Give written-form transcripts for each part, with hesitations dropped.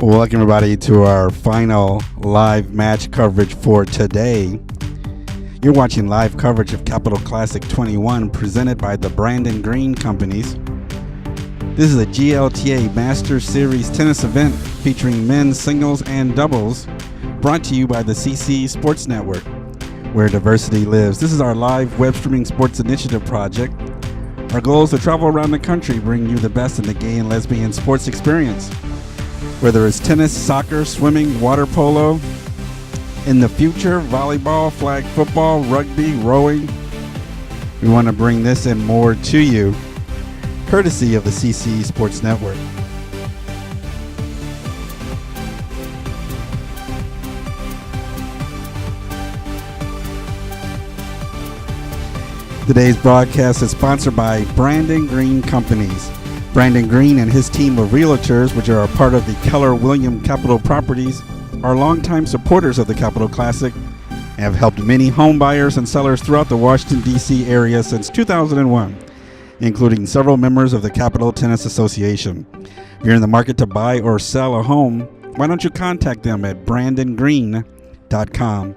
Welcome everybody to our final live match coverage for today. You're watching live coverage of Capital Classic 21 presented by the Bradon Green Companies. This is a GLTA Master Series tennis event featuring men's singles and doubles, brought to you by the CCE Sports Network, where diversity lives. This is our live web streaming sports initiative project. Our goal is to travel around the country, bring you the best in the gay and lesbian sports experience. Whether it's tennis, soccer, swimming, water polo, in the future, volleyball, flag football, rugby, rowing, we want to bring this and more to you, courtesy of the CCE Sports Network. Today's broadcast is sponsored by Bradon Green Companies. Bradon Green and his team of realtors, which are a part of the Keller Williams Capital Properties, are longtime supporters of the Capital Classic and have helped many home buyers and sellers throughout the Washington, D.C. area since 2001, including several members of the Capital Tennis Association. If you're in the market to buy or sell a home, why don't you contact them at BradonGreen.com.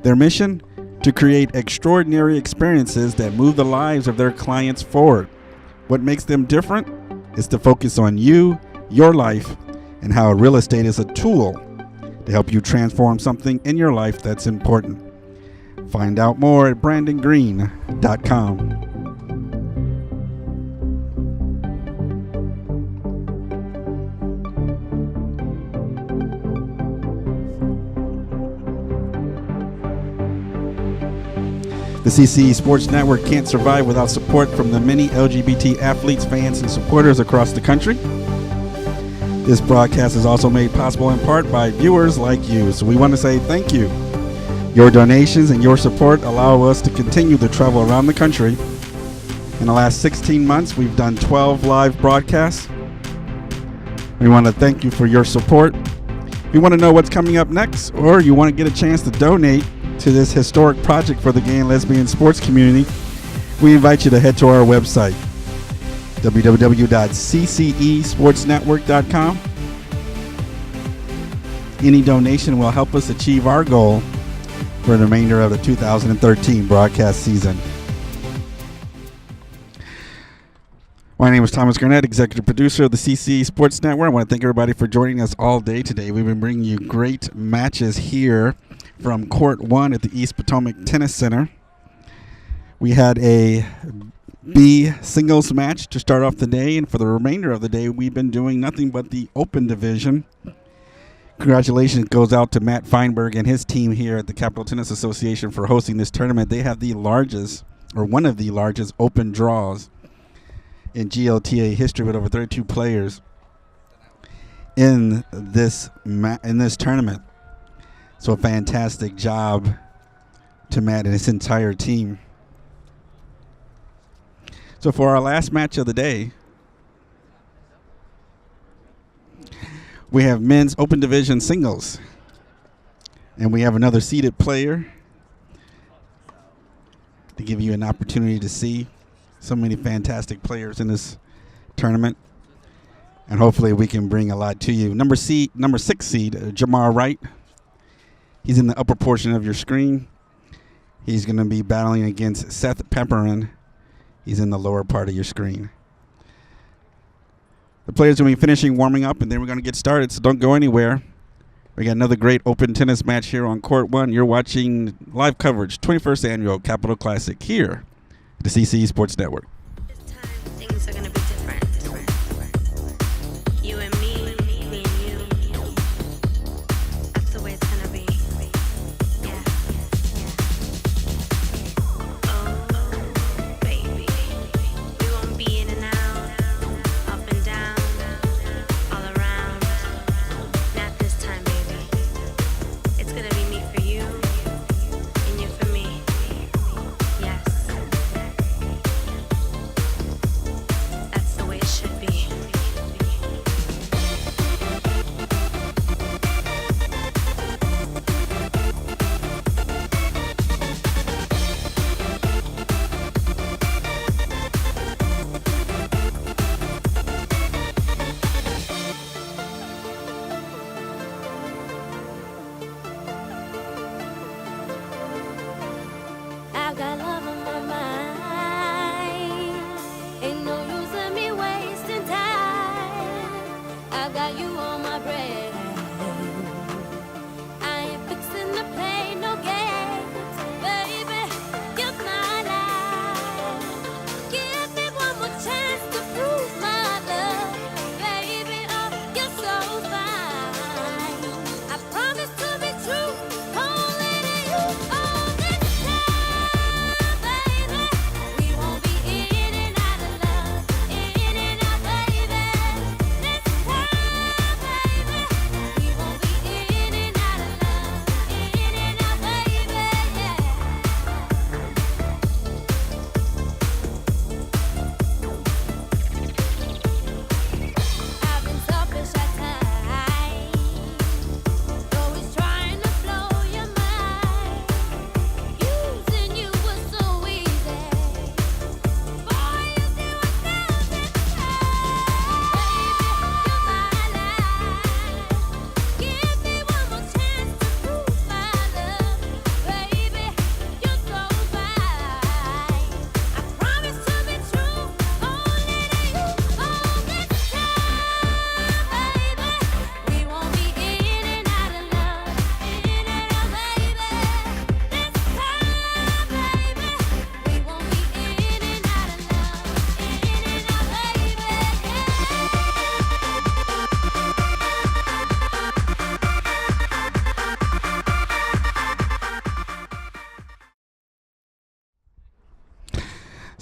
Their mission? To create extraordinary experiences that move the lives of their clients forward. What makes them different is to focus on you, your life, and how real estate is a tool to help you transform something in your life that's important. Find out more at BradonGreen.com. The CCE Sports Network can't survive without support from the many LGBT athletes, fans, and supporters across the country. This broadcast is also made possible in part by viewers like you, so we want to say thank you. Your donations and your support allow us to continue to travel around the country. In the last 16 months, we've done 12 live broadcasts. We want to thank you for your support. If you want to know what's coming up next, or you want to get a chance to donate to this historic project for the gay and lesbian sports community, we invite you to head to our website, www.ccesportsnetwork.com. Any donation will help us achieve our goal for the remainder of the 2013 broadcast season. My name is Thomas Garnett, executive producer of the CCE Sports Network. I want to thank everybody for joining us all day today. We've been bringing you great matches here from Court 1 at the East Potomac Tennis Center. We had a B singles match to start off the day, and for the remainder of the day, we've been doing nothing but the open division. Congratulations goes out to Matt Feinberg and his team here at the Capital Tennis Association for hosting this tournament. They have the largest, or one of the largest, open draws in GLTA history with over 32 players in this tournament. So a fantastic job to Matt and his entire team. So for our last match of the day, we have men's open division singles. And we have another seeded player to give you an opportunity to see so many fantastic players in this tournament. And hopefully we can bring a lot to you. Number 6 seed, Jamar Wright. He's in the upper portion of your screen. He's going to be battling against Seth Pamperin. He's in the lower part of your screen. The players will be finishing warming up, and then we're going to get started, so don't go anywhere. We got another great open tennis match here on Court 1. You're watching live coverage, 21st Annual Capital Classic here at the CCE Sports Network. This time, things are going to be different. You and me and you. That's the way it's going to be. Yeah. Oh, baby. We won't be in and out, up and down, all around. Not this time, baby. It's going to be me for you, and you for me. Yes.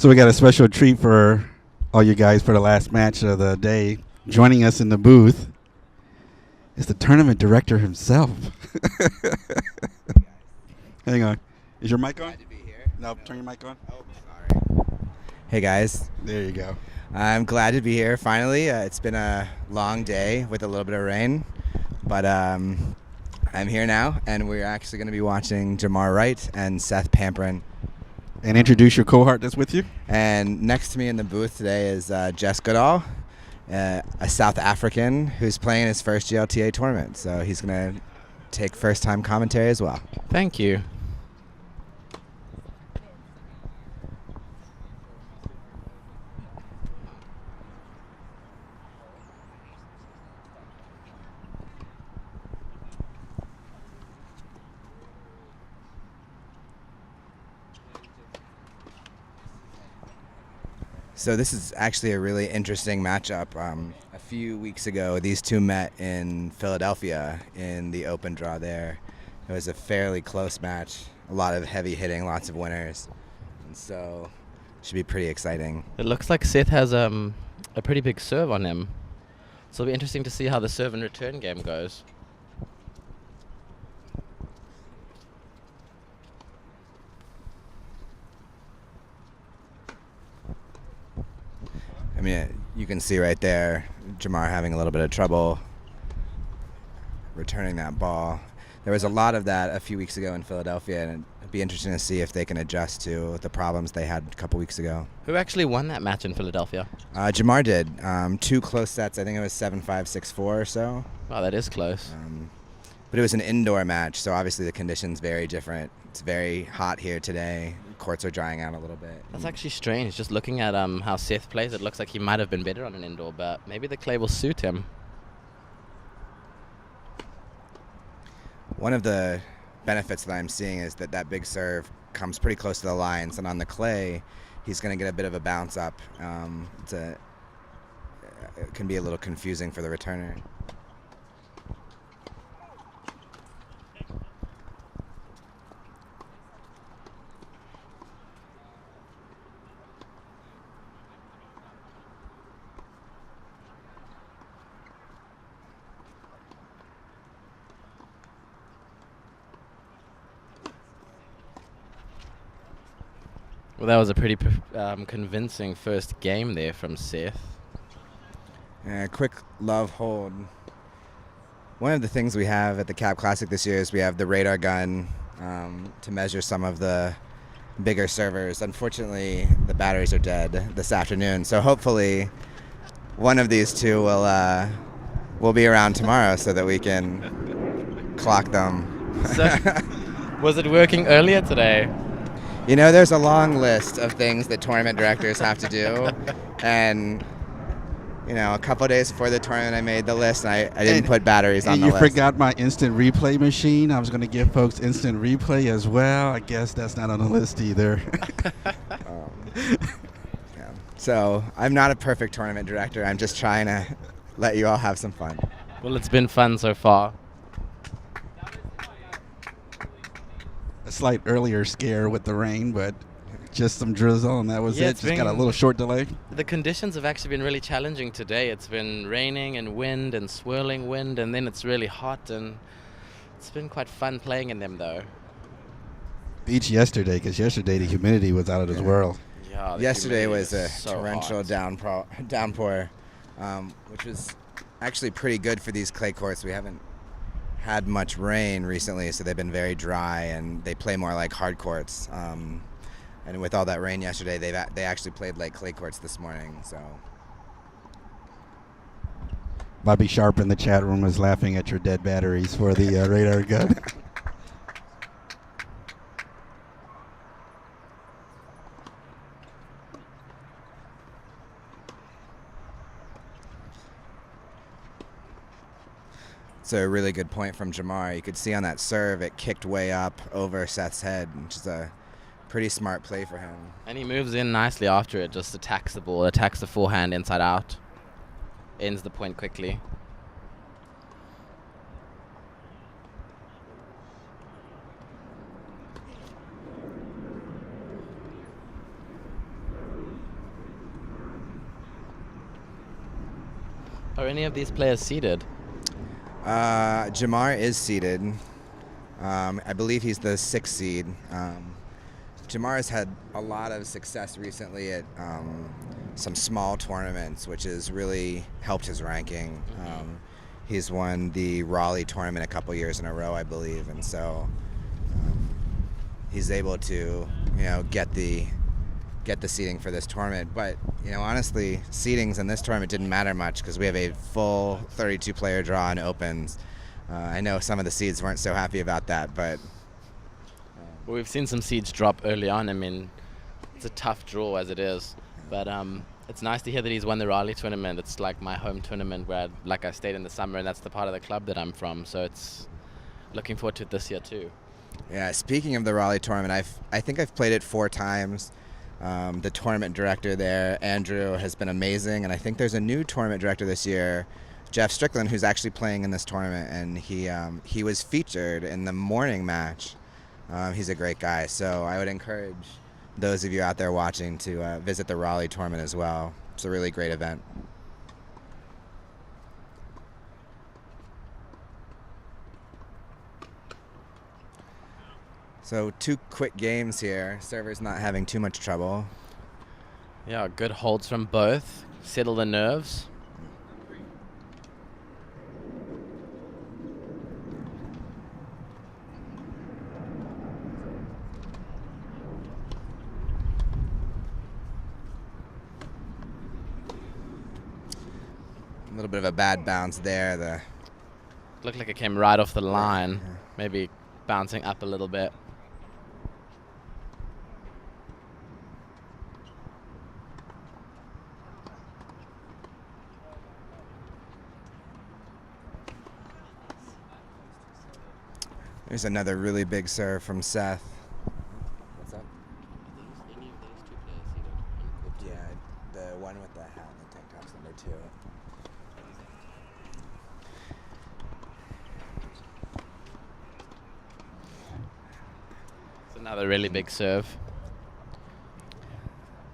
So we got a special treat for all you guys for the last match of the day. Joining us in the booth is the tournament director himself. Hang on. Is your mic on? Glad to be here. No, turn your mic on. Oh, sorry. Hey guys, There you go. I'm glad to be here finally. It's been a long day with a little bit of rain, but I'm here now, and we're actually going to be watching Jamar Wright and Seth Pamperin. And introduce your cohort that's with you. And next to me in the booth today is Jess Goodall, a South African who's playing his first GLTA tournament. So he's going to take first-time commentary as well. Thank you. So this is actually a really interesting matchup. A few weeks ago, these two met in Philadelphia in the open draw there. It was a fairly close match, a lot of heavy hitting, lots of winners, and so it should be pretty exciting. It looks like Seth has a pretty big serve on him. So it'll be interesting to see how the serve and return game goes. I mean, you can see right there, Jamar having a little bit of trouble returning that ball. There was a lot of that a few weeks ago in Philadelphia, and it'd be interesting to see if they can adjust to the problems they had a couple weeks ago. Who actually won that match in Philadelphia? Jamar did. Two close sets. I think it was 7-5, 6-4 or so. Wow, that is close. But it was an indoor match, so obviously the conditions very different. It's very hot here today. Courts are drying out a little bit. That's actually strange. Just looking at how Seth plays, it looks like he might have been better on an indoor, but maybe the clay will suit him. One of the benefits that I'm seeing is that big serve comes pretty close to the lines, and on the clay, he's going to get a bit of a bounce up. It can be a little confusing for the returner. Well, that was a pretty convincing first game there from Seth. Quick love hold. One of the things we have at the Cap Classic this year is we have the radar gun to measure some of the bigger servers. Unfortunately, the batteries are dead this afternoon, so hopefully one of these two will be around tomorrow so that we can clock them. So, was it working earlier today? You know, there's a long list of things that tournament directors have to do, and you know, a couple days before the tournament, I made the list, and I didn't put batteries on the list. And you forgot my instant replay machine. I was going to give folks instant replay as well. I guess that's not on the list either. Yeah. So I'm not a perfect tournament director. I'm just trying to let you all have some fun. Well, it's been fun so far. A slight earlier scare with the rain, but just some drizzle, and that was Yeah, it. it's Just got a been- little short delay. The conditions have actually been really challenging today. It's been raining and wind and swirling wind, and then it's really hot, and it's been quite fun playing in them, though. Beach yesterday, because yesterday the humidity was out of this world. Yeah. Yesterday was a so torrential hot. downpour, which was actually pretty good for these clay courts. We haven't had much rain recently, so they've been very dry, and they play more like hard courts. And with all that rain yesterday, they actually played like clay courts this morning. So Bobby Sharp in the chat room was laughing at your dead batteries for the radar gun. it's a really good point from Jamar. You could see on that serve, it kicked way up over Seth's head, which is a pretty smart play for him. And he moves in nicely after it, just attacks the ball, attacks the forehand inside out, ends the point quickly. Are any of these players seeded? Jamar is seeded. I believe he's the 6th seed. Jamar has had a lot of success recently at some small tournaments, which has really helped his ranking. He's won the Raleigh tournament a couple years in a row, I believe, and so he's able to, get the seeding for this tournament. But honestly, seedings in this tournament didn't matter much because we have a full 32-player draw in opens. I know some of the seeds weren't so happy about that, but Well, we've seen some seeds drop early on. I mean, it's a tough draw as it is, but it's nice to hear that he's won the Raleigh tournament. It's like my home tournament where I stayed in the summer, and that's the part of the club that I'm from. So it's looking forward to it this year too. Yeah, speaking of the Raleigh tournament, I think I've played it 4 times. The tournament director there, Andrew, has been amazing, and I think there's a new tournament director this year, Jeff Strickland, who's actually playing in this tournament, and he was featured in the morning match. He's a great guy, so I would encourage those of you out there watching to visit the Raleigh tournament as well. It's a really great event. So 2 quick games here. Server's not having too much trouble. Yeah, good holds from both. Settle the nerves. A little bit of a bad bounce there. Looked like it came right off the line. Maybe bouncing up a little bit. There's another really big serve from Seth. What's up? Yeah, the one with the hat and the tank top's number 2. It's another really big serve.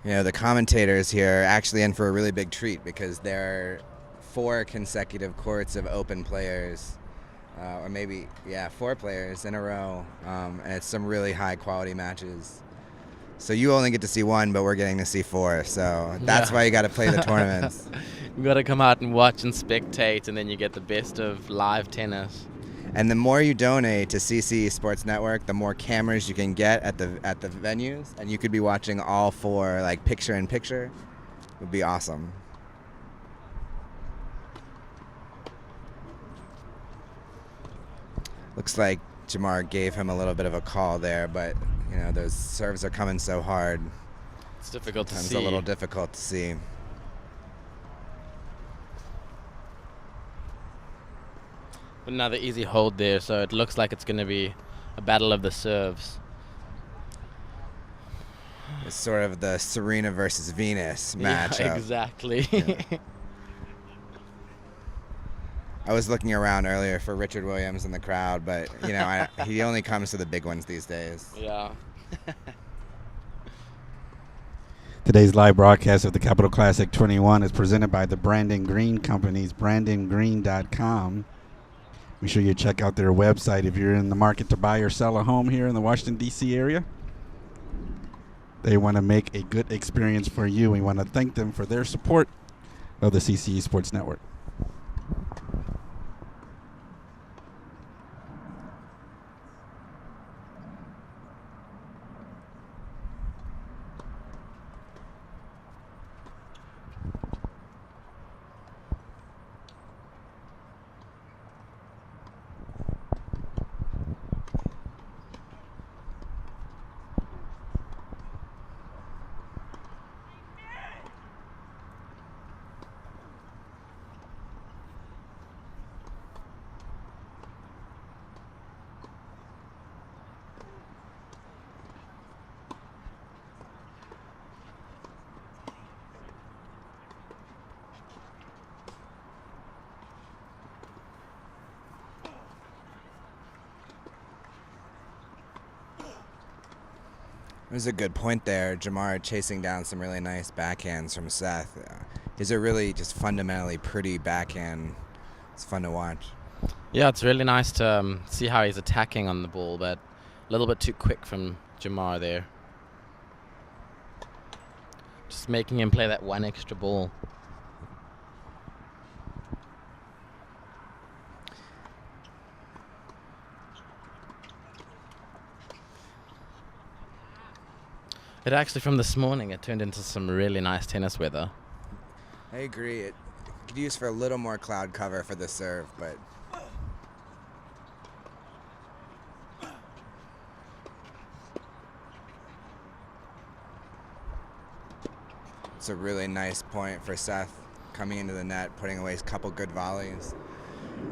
The commentators here are actually in for a really big treat because there are 4 consecutive courts of open players. Or maybe, 4 players in a row, and it's some really high-quality matches. So you only get to see 1, but we're getting to see 4, so that's why you got to play the tournaments. You got to come out and watch and spectate, and then you get the best of live tennis. And the more you donate to CCE Sports Network, the more cameras you can get at the venues, and you could be watching all 4, like, picture-in-picture. It would be awesome. Looks like Jamar gave him a little bit of a call there, but those serves are coming so hard. It's difficult to see. It's a little difficult to see. Another easy hold there, so it looks like it's going to be a battle of the serves. It's sort of the Serena versus Venus matchup. Yeah, exactly. Yeah. I was looking around earlier for Richard Williams in the crowd, but he only comes to the big ones these days. Yeah. Today's live broadcast of the Capital Classic 21 is presented by the Bradon Green Companies, BradonGreen.com. Be sure you check out their website if you're in the market to buy or sell a home here in the Washington, D.C. area. They want to make a good experience for you. We want to thank them for their support of the CCE Sports Network. It was a good point there. Jamar chasing down some really nice backhands from Seth. He's a really just fundamentally pretty backhand. It's fun to watch. Yeah, it's really nice to see how he's attacking on the ball, but a little bit too quick from Jamar there. Just making him play that one extra ball. It actually, from this morning, it turned into some really nice tennis weather. I agree. It could use for a little more cloud cover for the serve, but it's a really nice point for Seth coming into the net, putting away a couple good volleys.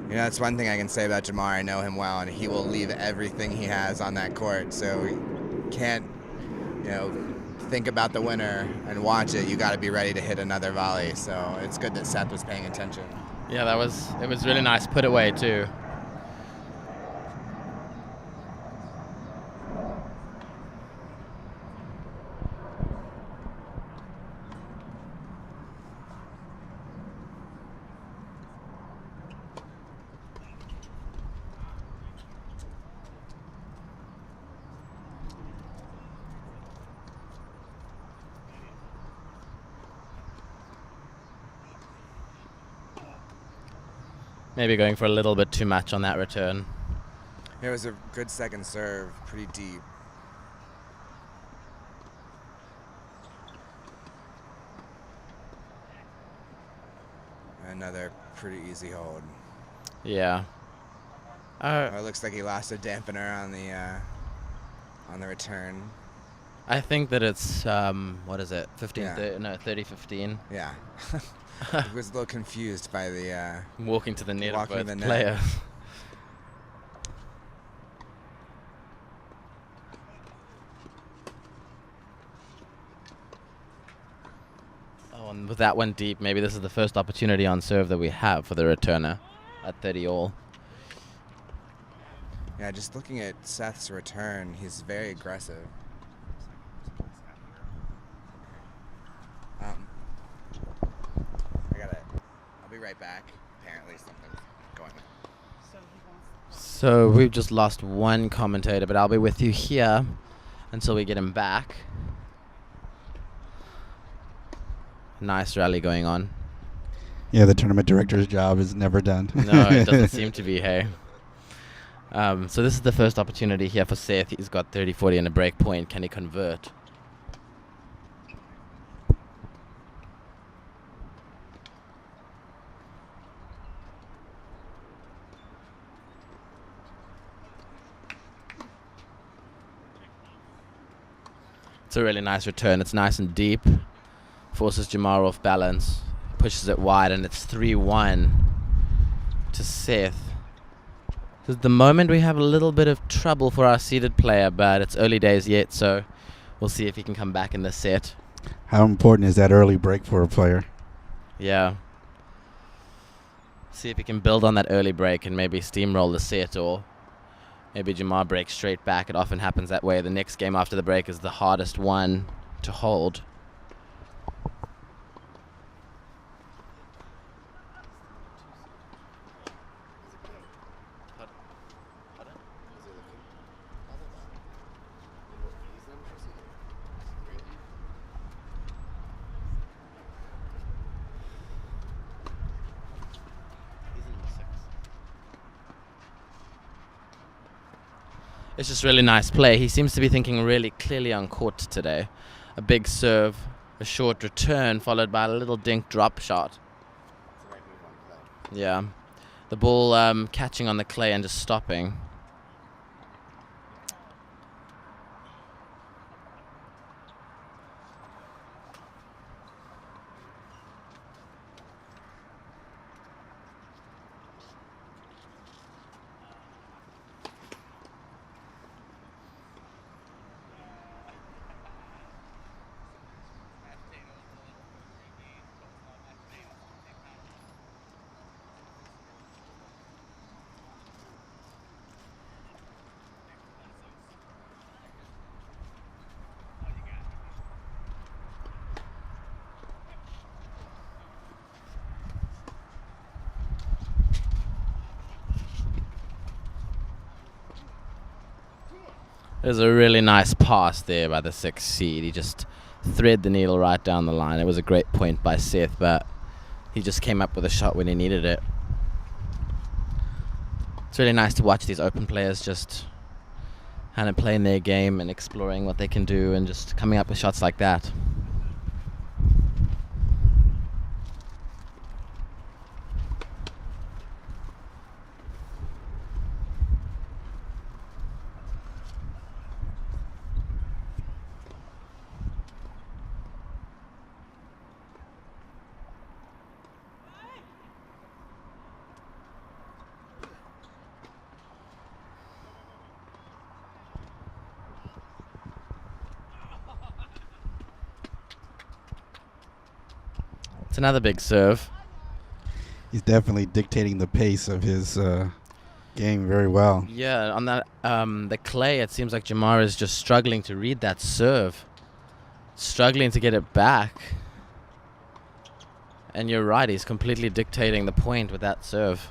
You know, that's one thing I can say about Jamar. I know him well, and he will leave everything he has on that court. So he can't, you know, think about the winner and watch it. You got to be ready to hit another volley. So it's good that Seth was paying attention. Yeah, it was really nice put away too. Maybe going for a little bit too much on that return. It was a good second serve, pretty deep. Another pretty easy hold. Yeah. It looks like he lost a dampener on the return. I think that it's what is it? 15 Yeah. 30-15. Yeah. I was a little confused by the Walking to the net of walking both the net. players. Oh, and with that one deep, maybe this is the first opportunity on serve that we have for the returner at 30 all. Yeah, just looking at Seth's return, he's very aggressive. I'll be right back. Apparently something's going on. So we've just lost one commentator, but I'll be with you here until we get him back. Nice rally going on. Yeah, the tournament director's job is never done. No, it doesn't seem to be, hey. So this is the first opportunity here for Seth. He's got 30-40 and a break point. Can he convert? It's a really nice return. It's nice and deep. Forces Jamar off balance. Pushes it wide, and it's 3-1 to Seth. So at the moment we have a little bit of trouble for our seeded player, but it's early days yet, so we'll see if he can come back in this set. How important is that early break for a player? Yeah. See if he can build on that early break and maybe steamroll the set, or maybe Jamar breaks straight back. It often happens that way. The next game after the break is the hardest one to hold. It's just really nice play. He seems to be thinking really clearly on court today. A big serve, a short return, followed by a little dink drop shot. Yeah. The ball catching on the clay and just stopping. It was a really nice pass there by the 6th seed. He just thread the needle right down the line. It was a great point by Seth, but he just came up with a shot when he needed it. It's really nice to watch these open players just kind of playing their game and exploring what they can do and just coming up with shots like that. It's another big serve. He's definitely dictating the pace of his game very well. Yeah, on that the clay, it seems like Jamar is just struggling to read that serve. Struggling to get it back. And you're right, he's completely dictating the point with that serve.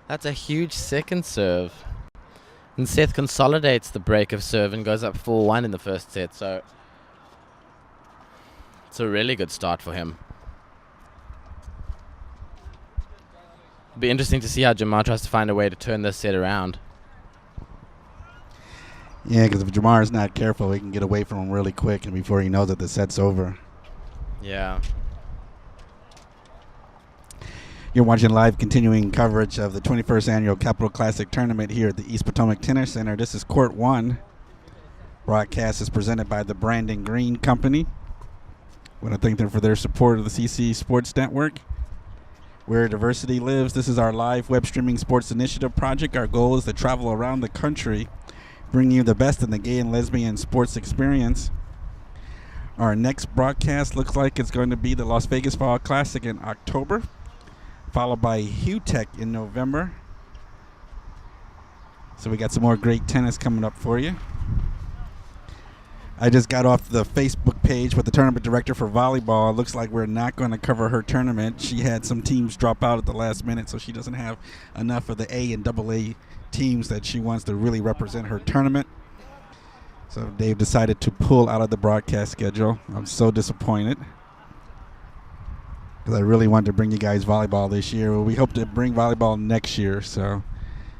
That's a huge second serve. And Seth consolidates the break of serve and goes up 4-1 in the first set. So it's a really good start for him. It'll be interesting to see how Jamar tries to find a way to turn this set around. Yeah, because if Jamar is not careful, he can get away from him really quick, and before he knows it, the set's over. Yeah. You're watching live continuing coverage of the 21st Annual Capital Classic Tournament here at the East Potomac Tennis Center. This is Court 1. Broadcast is presented by the Bradon Green Company. I want to thank them for their support of the CCE Sports Network. Where diversity lives, this is our live web streaming sports initiative project. Our goal is to travel around the country, bringing you the best in the gay and lesbian sports experience. Our next broadcast looks like it's going to be the Las Vegas Fall Classic in October, followed by Tech in November. So we got some more great tennis coming up for you. I just got off the Facebook page with the tournament director for volleyball. It looks like we're not going to cover her tournament. She had some teams drop out at the last minute, so she doesn't have enough of the A and AA teams that she wants to really represent her tournament. So they've decided to pull out of the broadcast schedule. I'm so disappointed, because I really wanted to bring you guys volleyball this year. Well, we hope to bring volleyball next year. So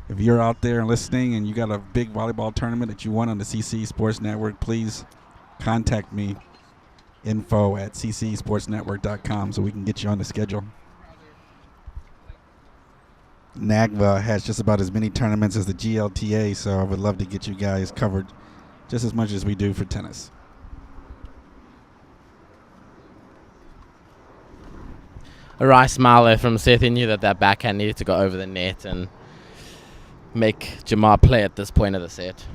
if you're out there and listening and you got a big volleyball tournament that you want on the CCE Sports Network, please contact me, info@ccesportsnetwork.com, so we can get you on the schedule. NAGVA has just about as many tournaments as the GLTA, so I would love to get you guys covered just as much as we do for tennis. A wry smile there from Seth. He knew that that backhand needed to go over the net and make Jamar play at this point of the set.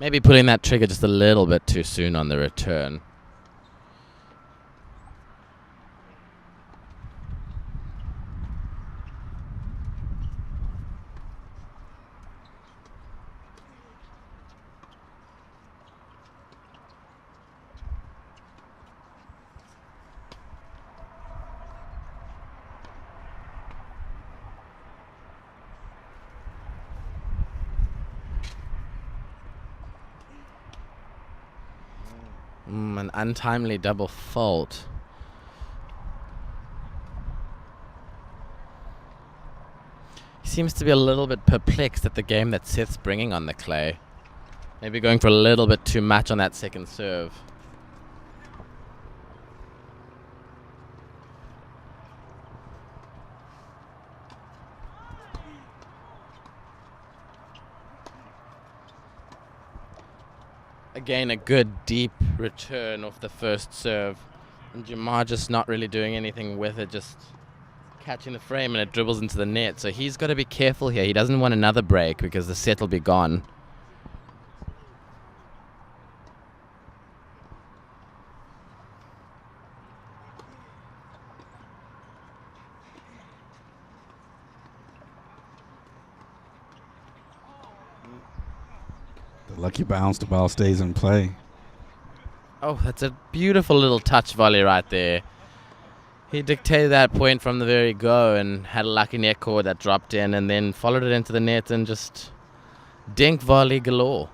Maybe pulling that trigger just a little bit too soon on the return. An untimely double fault. He seems to be a little bit perplexed at the game that Seth's bringing on the clay. Maybe going for a little bit too much on that second serve. Again, a good deep return off the first serve. And Jamar just not really doing anything with it, just catching the frame, and it dribbles into the net. So he's got to be careful here. He doesn't want another break because the set will be gone. The lucky bounce, the ball stays in play. Oh, that's a beautiful little touch volley right there. He dictated that point from the very go and had a lucky net cord that dropped in and then followed it into the net and just dink volley galore.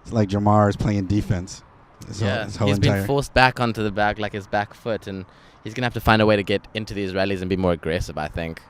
It's like Jamar is playing defense. His whole he's entire been forced back onto the back like his back foot, and he's going to have to find a way to get into these rallies and be more aggressive, I think.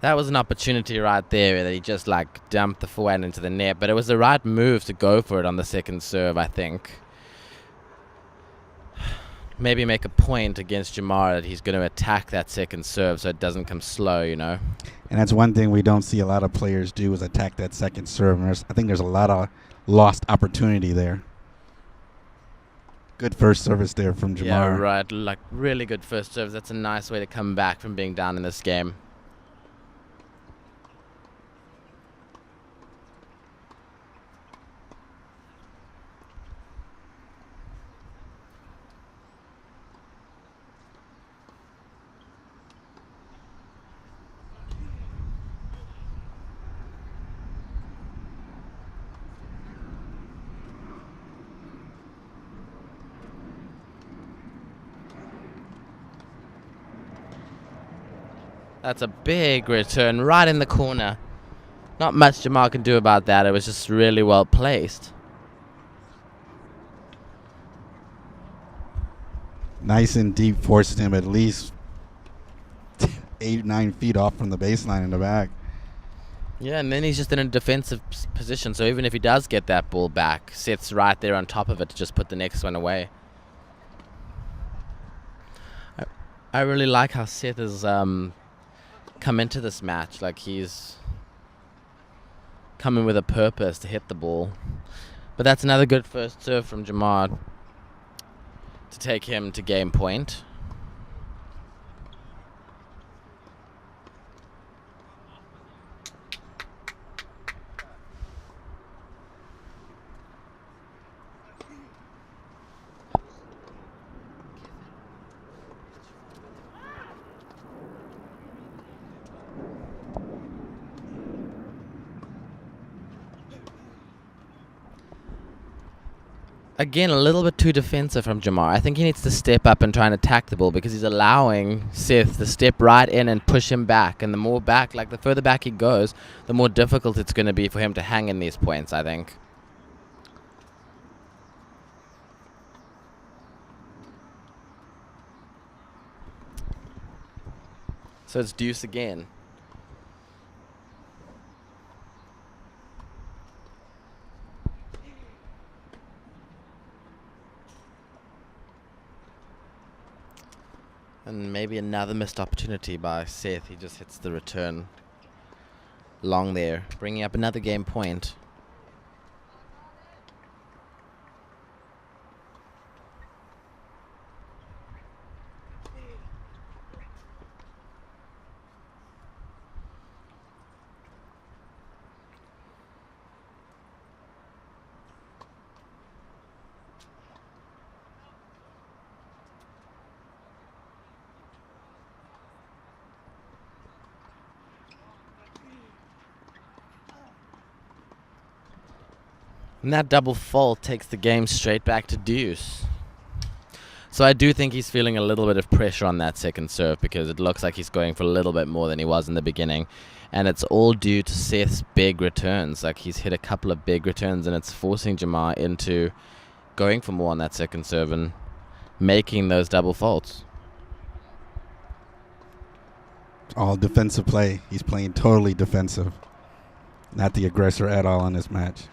That was an opportunity right there that he just like dumped the forehand into the net, but it was the right move to go for it on the second serve, I think. Maybe make a point against Jamar that he's going to attack that second serve so it doesn't come slow, you know. And that's one thing we don't see a lot of players do is attack that second serve. And I think there's a lot of lost opportunity there. Good first service there from Jamar. Yeah, right. Like really good first serves. That's a nice way to come back from being down in this game. That's a big return right in the corner. Not much Jamar can do about that. It was just really well placed. Nice and deep, forced him at least 8-9 feet off from the baseline in the back. Yeah, and then he's just in a defensive position. So even if he does get that ball back, Seth's right there on top of it to just put the next one away. I really like how Seth has come into this match. Like he's coming with a purpose to hit the ball. But that's another good first serve from Jamar to take him to game point. Again, a little bit too defensive from Jamar. I think he needs to step up and try and attack the ball because he's allowing Seth to step right in and push him back. And the more back, like the further back he goes, the more difficult it's going to be for him to hang in these points, I think. So it's deuce again. And maybe another missed opportunity by Seth. He just hits the return long there, bringing up another game point. And that double fault takes the game straight back to deuce. So I do think he's feeling a little bit of pressure on that second serve because it looks like he's going for a little bit more than he was in the beginning. And it's all due to Seth's big returns. Like he's hit a couple of big returns and it's forcing Jamar into going for more on that second serve and making those double faults. All defensive play. He's playing totally defensive. Not the aggressor at all in this match.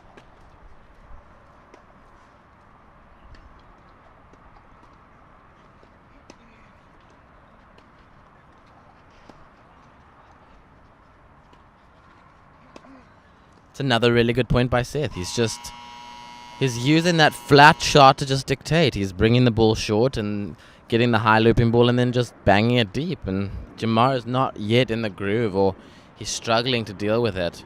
It's another really good point by Seth. He's using that flat shot to just dictate. He's bringing the ball short and getting the high looping ball and then just banging it deep. And Jamar is not yet in the groove, or he's struggling to deal with it.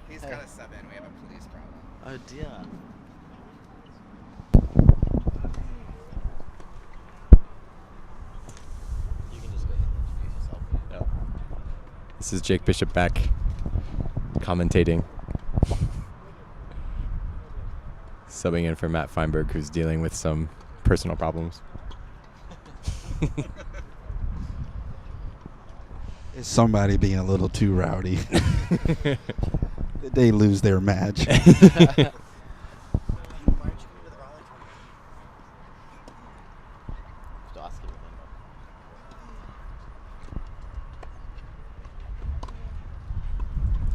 He's got a sub in. We have a police problem. Oh dear. You can just go introduce yourself. This is Jake Bishop back commentating. Subbing in for Matt Feinberg, who's dealing with some personal problems. Is somebody being a little too rowdy? Did they lose their match?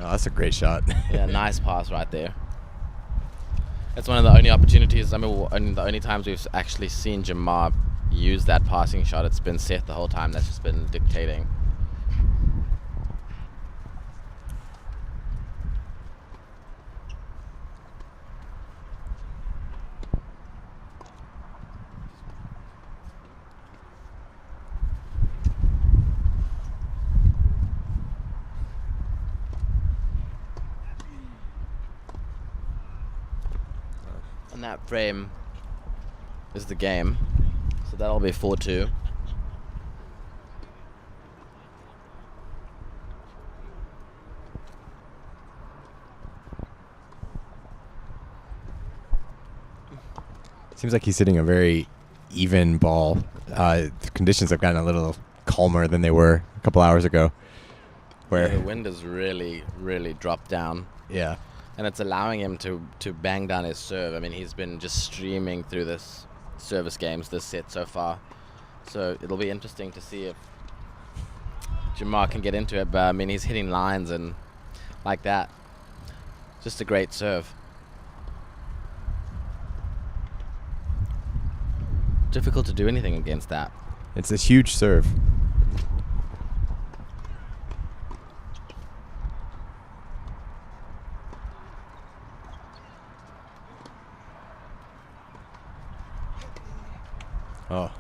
Oh, that's a great shot. Yeah, nice pass right there. It's one of the only opportunities, the only times we've actually seen Jamar use that passing shot. It's been Seth the whole time that's just been dictating. And that frame is the game. So that'll be 4-2. Seems like he's hitting a very even ball. The conditions have gotten a little calmer than they were a couple hours ago. Where the wind has really, really dropped down. Yeah. And it's allowing him to bang down his serve. I mean, he's been just streaming through this service games this set so far. So it'll be interesting to see if Jamar can get into it. But, I mean, he's hitting lines and like that. Just a great serve. Difficult to do anything against that. It's a huge serve. Oh.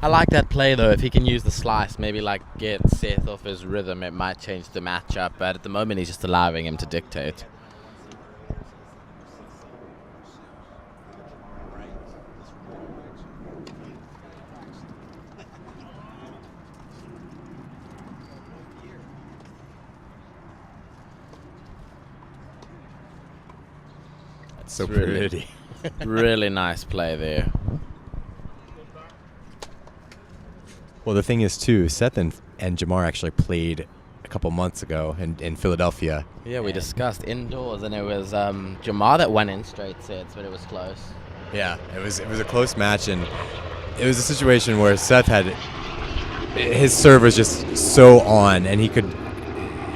I like that play though. If he can use the slice, maybe like get Seth off his rhythm, it might change the matchup. But at the moment, he's just allowing him to dictate. So really pretty. Really nice play there. Well, the thing is, too, Seth and Jamar actually played a couple months ago in Philadelphia. Yeah, we discussed indoors, and it was Jamar that won in straight sets, but it was close. Yeah, it was a close match, and it was a situation where Seth had his serve was just so on, and he could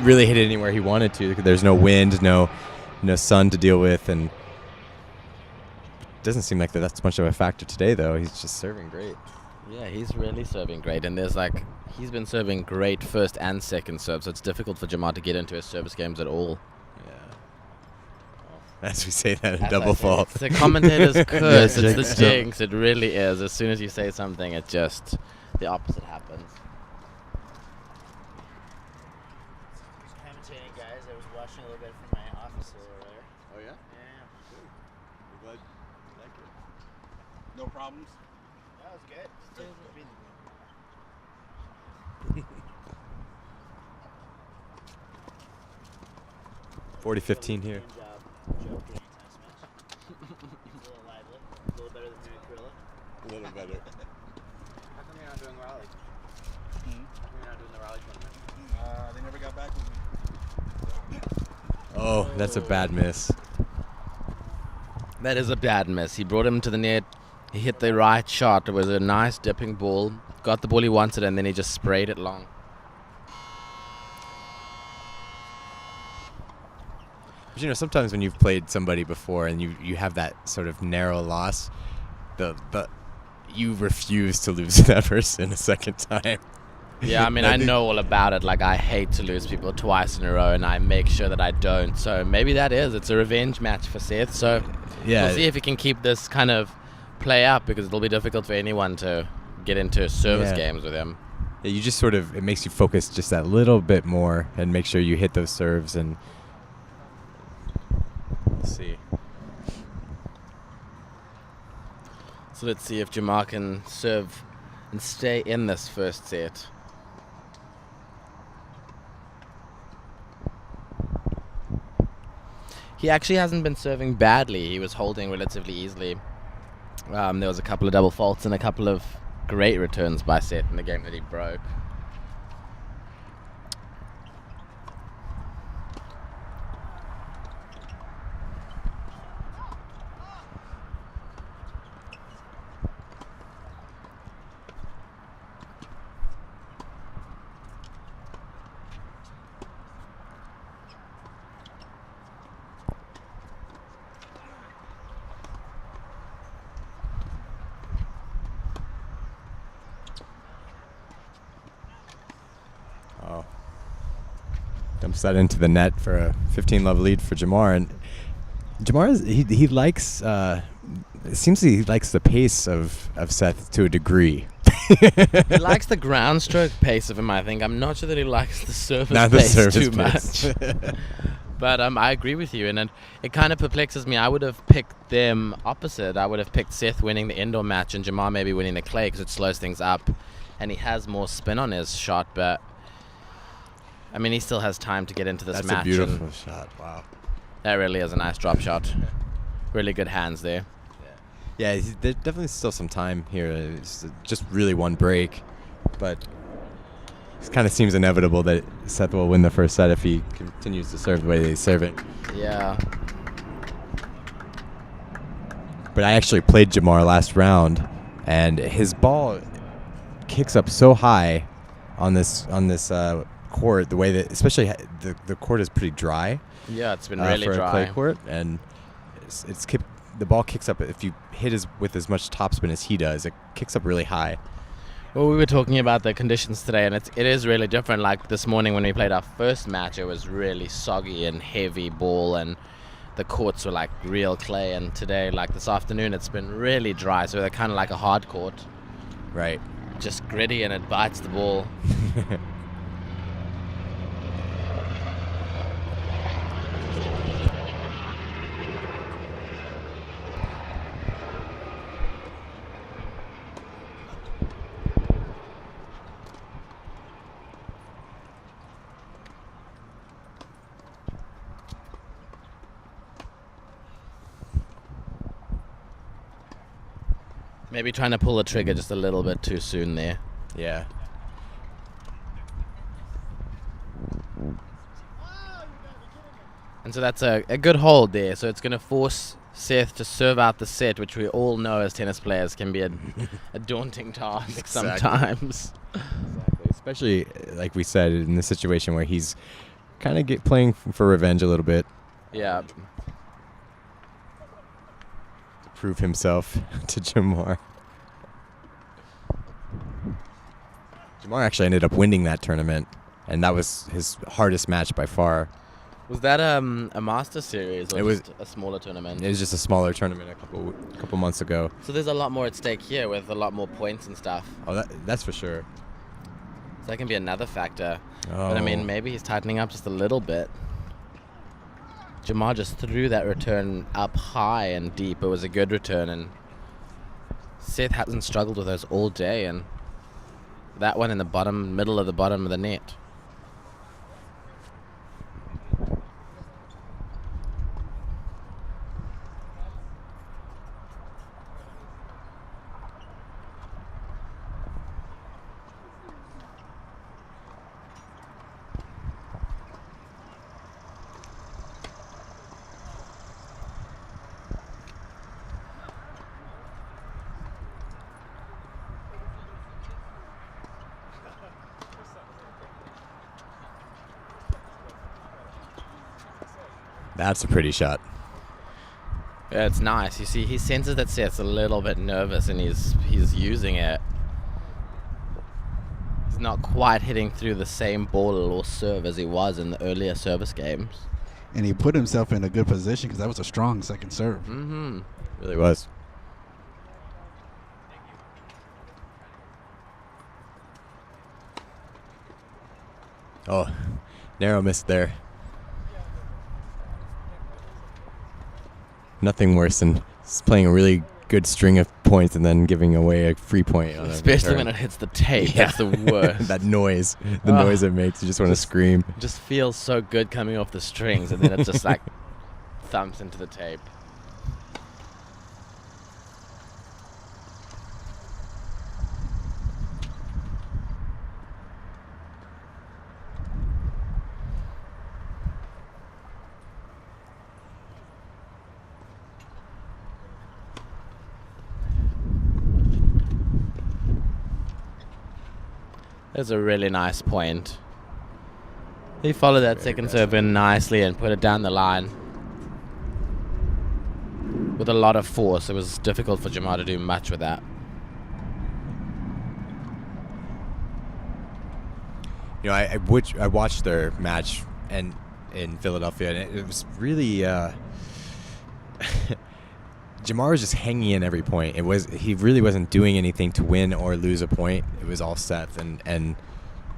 really hit it anywhere he wanted to. There's no wind, no sun to deal with, and it doesn't seem like that's much of a factor today, though. He's just serving great. Yeah, he's really serving great, and he's been serving great first and second serve, so it's difficult for Jamar to get into his service games at all. Yeah. As we say that in double fault. It's the commentator's curse. Yeah, It's the jinx. It really is. As soon as you say something, it just the opposite happens. Commentating, guys. I was watching a little bit from my office over there. Oh, yeah? Yeah. We're glad you like it. No problems? That was good. Still been 40-15 here. Good job, Joe, during your tennis match. A little lively. A little better than Mary Corilla. A little better. How come you're not doing rally? How come you're not doing the rally tournament? They never got back with me. Oh, that's a bad miss. That is a bad miss. He brought him to the net. He hit the right shot. It was a nice dipping ball. Got the ball he wanted, and then he just sprayed it long. But, you know, sometimes when you've played somebody before and you have that sort of narrow loss, you refuse to lose that person a second time. Yeah, I mean, I know all about it. Like, I hate to lose people twice in a row, and I make sure that I don't. So maybe it's a revenge match for Seth. So Yeah. we'll see if he can keep this kind of play up, because it'll be difficult for anyone to get into service games with him. Yeah, you just it makes you focus just that little bit more and make sure you hit those serves. And let's see. So let's see if Jamar can serve and stay in this first set. He actually hasn't been serving badly. He was holding relatively easily. There was a couple of double faults and a couple of great returns by Seth in the game that he broke. Oh. Dumps that into the net for a 15-love lead for Jamar. And Jamar, he likes, it seems he likes the pace of Seth to a degree. He likes the ground stroke pace of him, I think. I'm not sure that he likes the surface pace too much. But I agree with you, and it kind of perplexes me. I would have picked them opposite. I would have picked Seth winning the indoor match and Jamar maybe winning the clay, because it slows things up, and he has more spin on his shot. But I mean, he still has time to get into this match. That's a beautiful shot. Wow. That really is a nice drop shot. Really good hands there. Yeah, there's definitely still some time here. It's just really one break, but it kind of seems inevitable that Seth will win the first set if he continues to serve the way that he's serving. Yeah. But I actually played Jamar last round, and his ball kicks up so high on this court. The way that, especially the court is pretty dry. Yeah, it's been really for dry. a clay court, and the ball kicks up. If you hit with as much topspin as he does, it kicks up really high. Well, we were talking about the conditions today, and it is really different. Like this morning when we played our first match, it was really soggy and heavy ball, and the courts were like real clay. And today, like this afternoon, it's been really dry, so they're kind of like a hard court. Right. Just gritty, and it bites the ball. Maybe trying to pull the trigger just a little bit too soon there. Yeah. And so that's a good hold there. So it's going to force Seth to serve out the set, which we all know as tennis players can be a daunting task sometimes. Exactly. Especially, like we said, in the situation where he's kind of playing for revenge a little bit. Yeah. To prove himself to Jamar. Jamar actually ended up winning that tournament, and that was his hardest match by far. Was that a Master Series or just a smaller tournament? It was just a smaller tournament a couple months ago. So there's a lot more at stake here with a lot more points and stuff. Oh, that's for sure. So that can be another factor. Oh. But I mean, maybe he's tightening up just a little bit. Jamar just threw that return up high and deep. It was a good return, and Seth hasn't struggled with those all day, and that one in the middle of the net. That's a pretty shot. Yeah, it's nice. You see, he senses that Seth's a little bit nervous, and he's using it. He's not quite hitting through the same ball or serve as he was in the earlier service games. And he put himself in a good position because that was a strong second serve. Mm-hmm. Really was. Oh, narrow miss there. Nothing worse than playing a really good string of points and then giving away a free point. Especially when it hits the tape. Yeah. That's the worst. That noise. The noise it makes. You just want to scream. Just feels so good coming off the strings, and then it just like thumps into the tape. That's a really nice point. He followed that second serve in nicely and put it down the line with a lot of force. It was difficult for Jamar to do much with that. You know, I watched their match and in Philadelphia, and it was really Jamar was just hanging in every point. He really wasn't doing anything to win or lose a point. It was all Seth and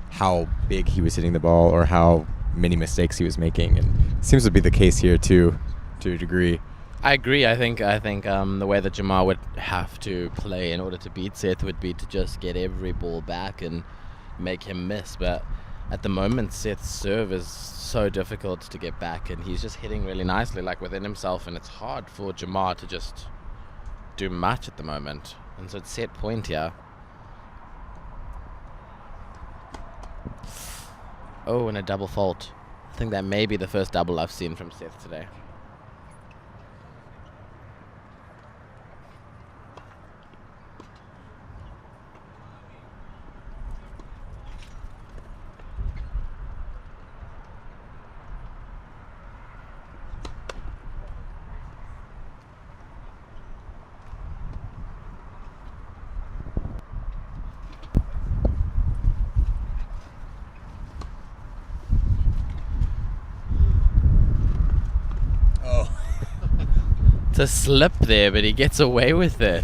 how big he was hitting the ball or how many mistakes he was making, and it seems to be the case here too, to a degree. I agree. I think the way that Jamar would have to play in order to beat Seth would be to just get every ball back and make him miss. But at the moment, Seth's serve is so difficult to get back, and he's just hitting really nicely, like within himself, and it's hard for Jamar to just do much at the moment. And so it's set point here. Oh, and a double fault. I think that may be the first double I've seen from Seth today. A slip there, but he gets away with it.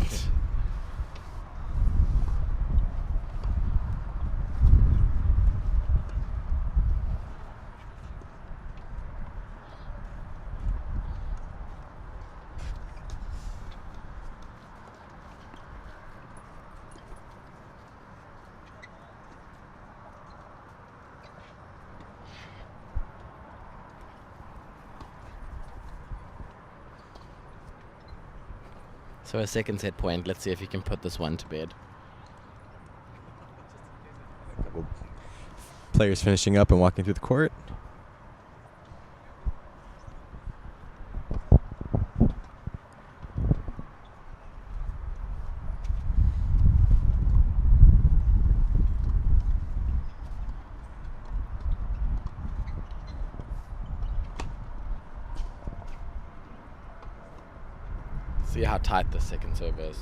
So a second set point. Let's see if he can put this one to bed. A couple players finishing up and walking through the court. See how tight the second serve is.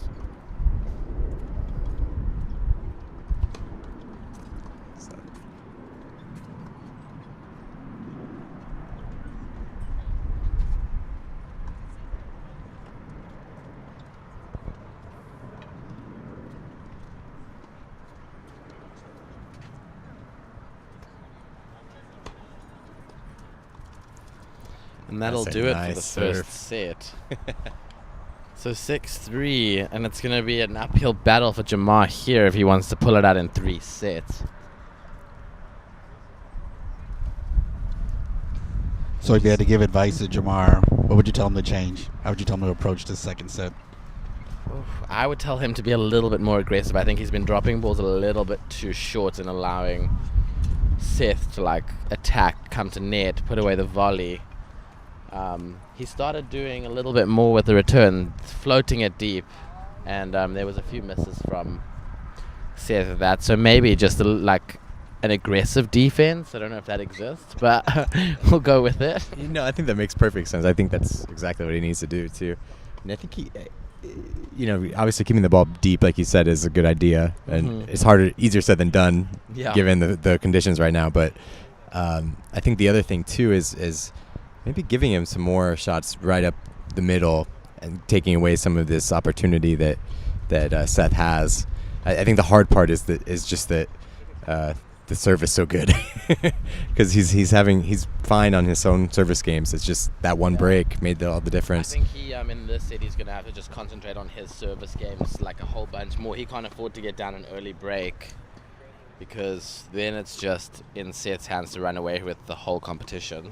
And that'll That's a do it nice for the serve. first set. So 6-3, and it's going to be an uphill battle for Jamar here if he wants to pull it out in 3 sets. So if you had to give advice to Jamar, what would you tell him to change? How would you tell him to approach the second set? I would tell him to be a little bit more aggressive. I think he's been dropping balls a little bit too short and allowing Seth to like attack, come to net, put away the volley. He started doing a little bit more with the return, floating it deep, and there was a few misses from Seth of that. So maybe just an aggressive defense. I don't know if that exists, but we'll go with it. I think that makes perfect sense. I think that's exactly what he needs to do too. And I think he, obviously keeping the ball deep, like you said, is a good idea, and it's easier said than done, given the conditions right now. But I think the other thing too is maybe giving him some more shots right up the middle and taking away some of this opportunity that Seth has. I think the hard part is just that the serve is so good, because he's fine on his own service games. It's just that one break made all the difference. I think he in this set he's going to have to just concentrate on his service games like a whole bunch more. He can't afford to get down an early break, because then it's just in Seth's hands to run away with the whole competition.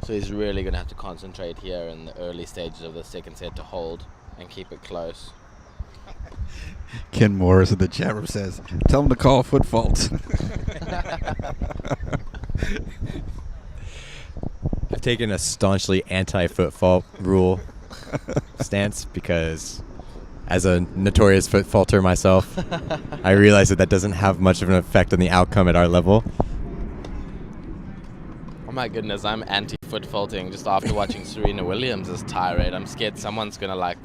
So he's really going to have to concentrate here in the early stages of the second set to hold and keep it close. Ken Morris in the chat room says, tell him to call foot faults. I've taken a staunchly anti-foot fault rule stance, because as a notorious foot faulter myself, I realize that doesn't have much of an effect on the outcome at our level. Oh my goodness, I'm anti-foot faulting just after watching Serena Williams' tirade. I'm scared someone's going to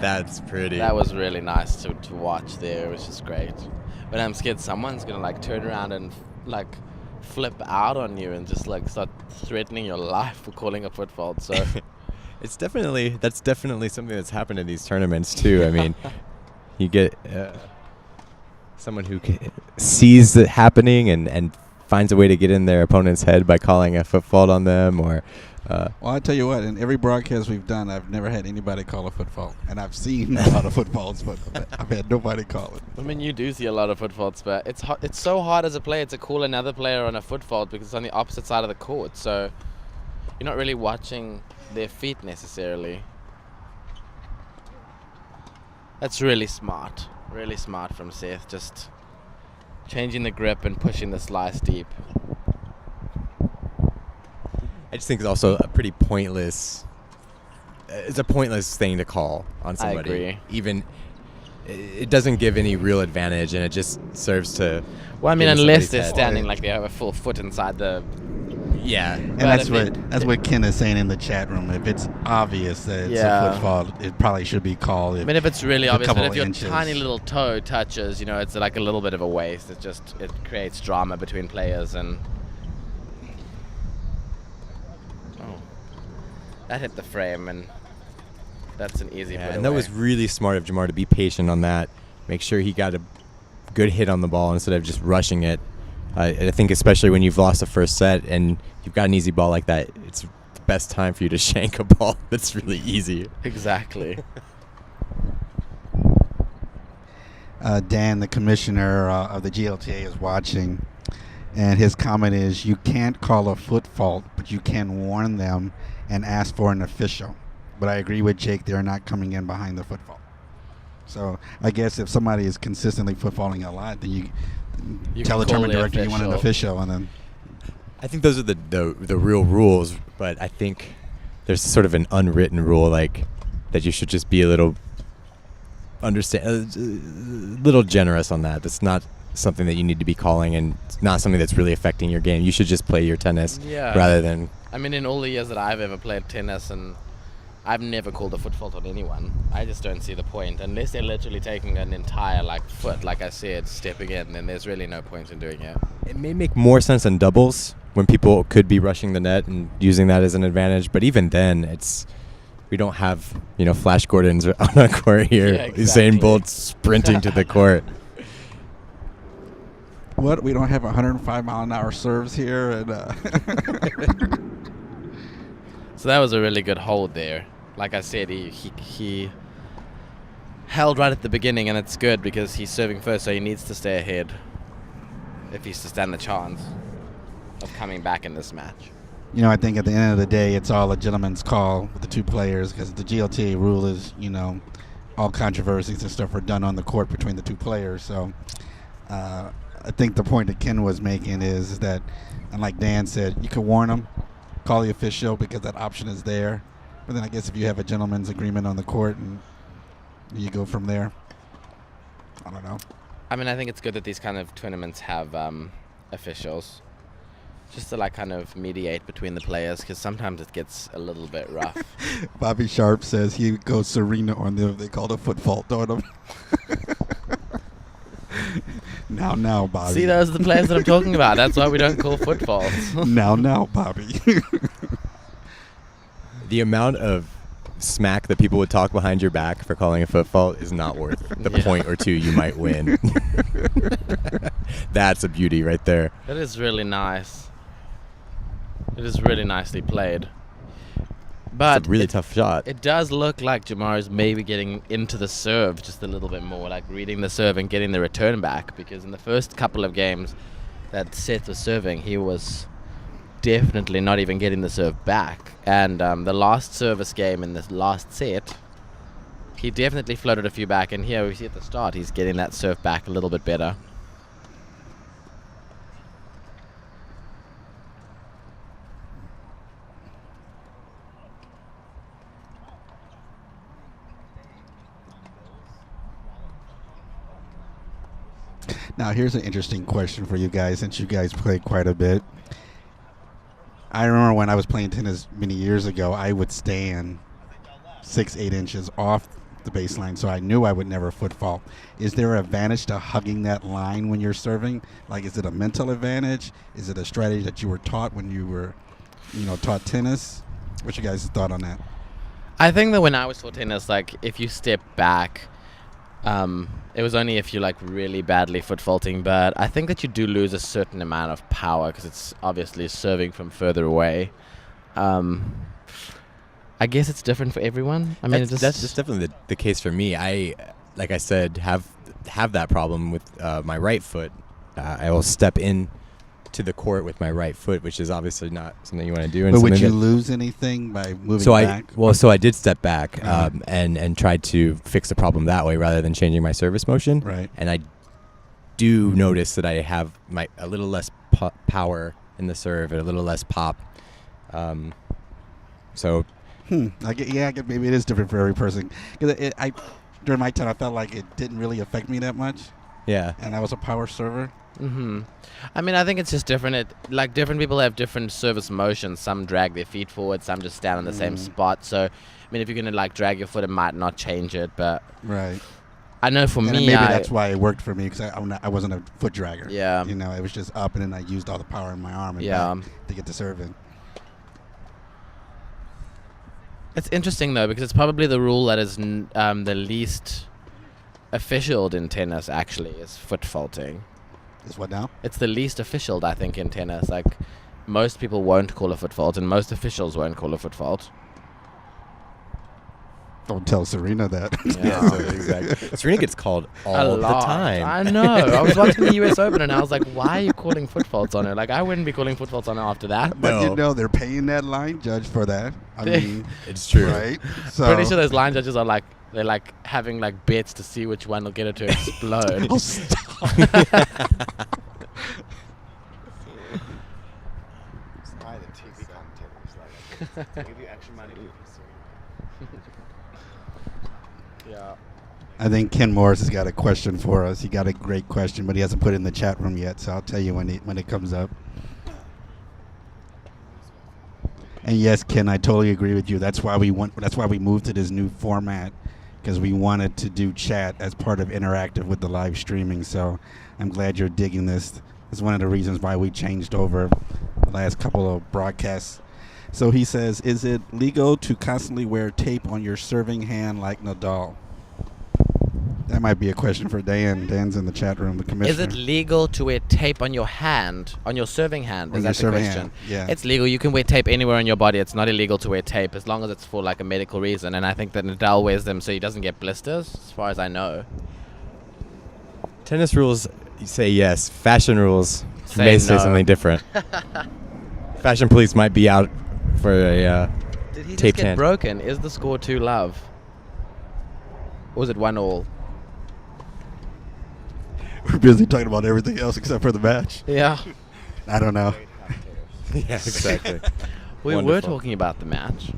That's pretty. That was really nice to watch there. It was just great. But I'm scared someone's going to turn around and flip out on you and just start threatening your life for calling a foot fault. So that's definitely something that's happened in these tournaments too. I mean, you get someone who sees it happening and finds a way to get in their opponent's head by calling a foot fault on them, or well, I tell you what, in every broadcast we've done, I've never had anybody call a foot fault. And I've seen a lot of foot faults, but I've had nobody call it. I mean, you do see a lot of foot faults, but it's so hard as a player to call another player on a foot fault, because it's on the opposite side of the court. So you're not really watching their feet necessarily. That's really smart from Seth, just changing the grip and pushing the slice deep. I just think it's also a pretty pointless. It's a pointless thing to call on somebody. I agree. Even it doesn't give any real advantage, and it just serves to. Well, I mean, get in unless somebody's they're head. standing like they have a full foot inside the. Yeah, And But that's what Ken is saying in the chat room. If it's obvious that it's a foot fault, it probably should be called. I mean, if it's really a obvious, but couple if your inches. tiny little toe touches, it's like a little bit of a waste. It creates drama between players, and that hit the frame, and that's an easy put and that away. was really smart of Jamar to be patient on that. Make sure he got a good hit on the ball instead of just rushing it. I think especially when you've lost the first set and you've got an easy ball like that, it's the best time for you to shank a ball that's really easy. Exactly. Dan, the commissioner of the GLTA, is watching, and his comment is, you can't call a foot fault, but you can warn them and ask for an official. But I agree with Jake, they're not coming in behind the foot fault. So I guess if somebody is consistently foot faulting a lot, then you tell the can call tournament the director you want an official, and then I think those are the real rules, but I think there's sort of an unwritten rule that you should just be a little little generous on that. That's not something that you need to be calling, and it's not something that's really affecting your game. You should just play your tennis rather than. I mean, in all the years that I've ever played tennis, and I've never called a foot fault on anyone. I just don't see the point. Unless they're literally taking an entire foot, like I said, stepping in, then there's really no point in doing it. It may make more sense in doubles when people could be rushing the net and using that as an advantage. But even then, we don't have Flash Gordons on our court here. Yeah, exactly. Usain Bolt sprinting to the court. what? We don't have 105-mile-an-hour serves here, and So that was a really good hold there. Like I said, he held right at the beginning, and it's good because he's serving first, so he needs to stay ahead if he's to stand the chance of coming back in this match. I think at the end of the day, it's all a gentleman's call with the two players, because the GLTA rule is, all controversies and stuff are done on the court between the two players. So I think the point that Ken was making is that, and like Dan said, you can warn them, call the official, because that option is there. But then I guess if you have a gentleman's agreement on the court, and you go from there. I don't know. I mean, I think it's good that these kind of tournaments have officials, just to like kind of mediate between the players, because sometimes it gets a little bit rough. Bobby Sharp says he goes Serena on them. They called a foot fault on him. Now, Bobby. See, those are the players that I'm talking about. That's why we don't call foot faults. now, Bobby. The amount of smack that people would talk behind your back for calling a foot fault is not worth the point or two you might win. That's a beauty right there. That is really nice. It is really nicely played. But It's a really tough shot. it does look like Jamar is maybe getting into the serve just a little bit more, like reading the serve and getting the return back, because in the first couple of games that Seth was serving, he was definitely not even getting the serve back. And the last service game in this last set, he definitely floated a few back, and here we see at the start he's getting that serve back a little bit better. Now, here's an interesting question for you guys, since you guys play quite a bit. I remember when I was playing tennis many years ago, I would stand 6-8 inches off the baseline, so I knew I would never foot fault. Is there an advantage to hugging that line when you're serving? Like, is it a mental advantage? Is it a strategy that you were taught when you were, taught tennis? What's your guys' thought on that? I think that when I was taught tennis, like, if you step back, it was only if you like really badly foot faulting, but I think that you do lose a certain amount of power because it's obviously serving from further away. I guess it's different for everyone. I mean, that's just definitely the case for me. I, like I said, have that problem with my right foot. I will step in to the court with my right foot, which is obviously not something you want to do. But would you lose anything by moving back? So I did step back and tried to fix the problem that way rather than changing my service motion. Right. And I do notice that I have a little less power in the serve and a little less pop. So. I get maybe it is different for every person. During my time, I felt like it didn't really affect me that much. Yeah. And I was a power server. Mm-hmm. I mean, I think it's just different. Different people have different service motions. Some drag their feet forward, some just stand in the same spot. So, I mean, if you're going to drag your foot, it might not change it. But right. I know for me, maybe that's why it worked for me, because I wasn't a foot dragger. Yeah. It was just up, and then I used all the power in my arm and back to get the serve in. It's interesting though, because it's probably the rule that is the least officialed in tennis. Actually, is foot faulting. Is what now? It's the least officialed, I think, in tennis. Like, most people won't call a foot fault, and most officials won't call a foot fault. Don't tell Serena that. Yeah, so exactly. Serena gets called all the time. I know. I was watching the U.S. Open, and I was like, why are you calling foot faults on her? Like, I wouldn't be calling foot faults on her after that. But they're paying that line judge for that. I mean, it's true. Right? So pretty sure those line judges are they're having bets to see which one will get her to explode. Oh, stop. Give you extra money. Yeah. I think Ken Morris has got a question for us. He got a great question, but he hasn't put it in the chat room yet, so I'll tell you when it comes up. And yes, Ken, I totally agree with you. That's why we moved to this new format, because we wanted to do chat as part of interactive with the live streaming. So I'm glad you're digging this. It's one of the reasons why we changed over the last couple of broadcasts. So he says, is it legal to constantly wear tape on your serving hand like Nadal? That might be a question for Dan. Dan's in the chat room, the commissioner. Is it legal to wear tape on your hand, on your serving hand? Is that the question? Hand, yeah. It's legal. You can wear tape anywhere on your body. It's not illegal to wear tape as long as it's for a medical reason. And I think that Nadal wears them so he doesn't get blisters, as far as I know. Tennis rules say yes. Fashion rules Say may say no. something different. Fashion police might be out for a Did he just taped get hand. broken? Is the score 2-love? Or was it 1-all? We're busy talking about everything else except for the match. Yeah. I don't know. Yeah, exactly. We were Wonderful. talking about the match.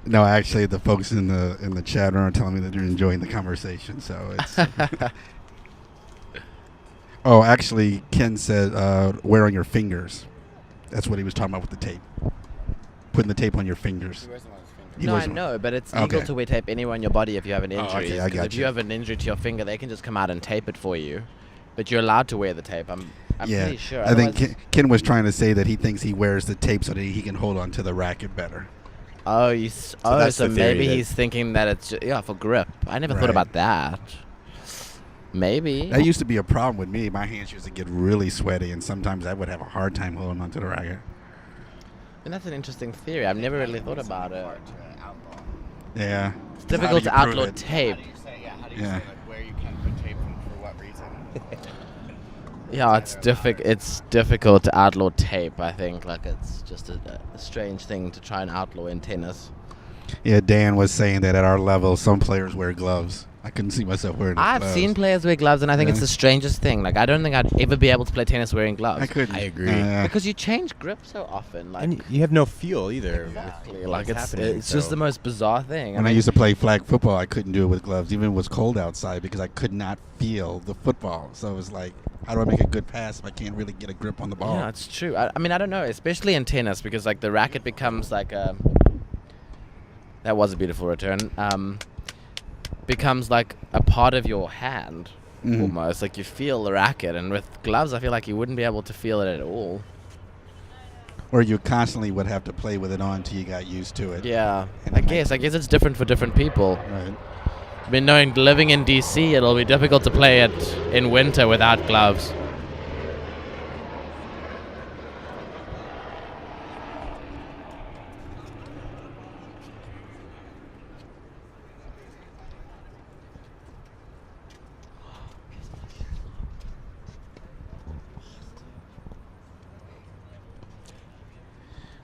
No, actually, the folks in the chat room are telling me that they're enjoying the conversation. So Oh, actually, Ken said wear on your fingers. That's what he was talking about with the tape. Putting the tape on your fingers. He No, I wasn't- know, but it's legal Okay. to wear tape anywhere on your body if you have an injury. okay, I 'Cause got if you. you have an injury to your finger, they can just come out and tape it for you. But you're allowed to wear the tape. I'm Yeah, pretty sure. I think Otherwise- Ken was trying to say that he thinks he wears the tape so that he can hold on to the racket better. Oh, that's so the theory maybe that- he's thinking that it's for grip. I never Right. thought about that. Maybe. That used to be a problem with me. My hands used to get really sweaty, and sometimes I would have a hard time holding onto the racket. And that's an interesting theory. I've never really thought about it. Yeah. It's difficult to outlaw tape. Yeah. Where you can put tape and for what reason? Yeah, it's difficult to outlaw tape. I think it's just a strange thing to try and outlaw in tennis. Yeah, Dan was saying that at our level, some players wear gloves. I couldn't see myself wearing I've gloves. seen players wear gloves, and I think Yeah. it's the strangest thing. I don't think I'd ever be able to play tennis wearing gloves. I couldn't. I agree. Because you change grip so often. And you have no feel either. Exactly. What's happening, It's just so- the most bizarre thing. When I used to play flag football, I couldn't do it with gloves, even if it was cold outside, because I could not feel the football. So it was like, how do I make a good pass if I can't really get a grip on the ball? Yeah, it's true. I mean, I don't know, especially in tennis, because the racket becomes like a. That was a beautiful return. Becomes like a part of your hand, Mhm. almost. Like you feel the racket, and with gloves, I feel like you wouldn't be able to feel it at all. Or you constantly would have to play with it on until you got used to it. Yeah, And I it might- guess it's different for different people. Right. I mean, living in DC, it'll be difficult to play it in winter without gloves.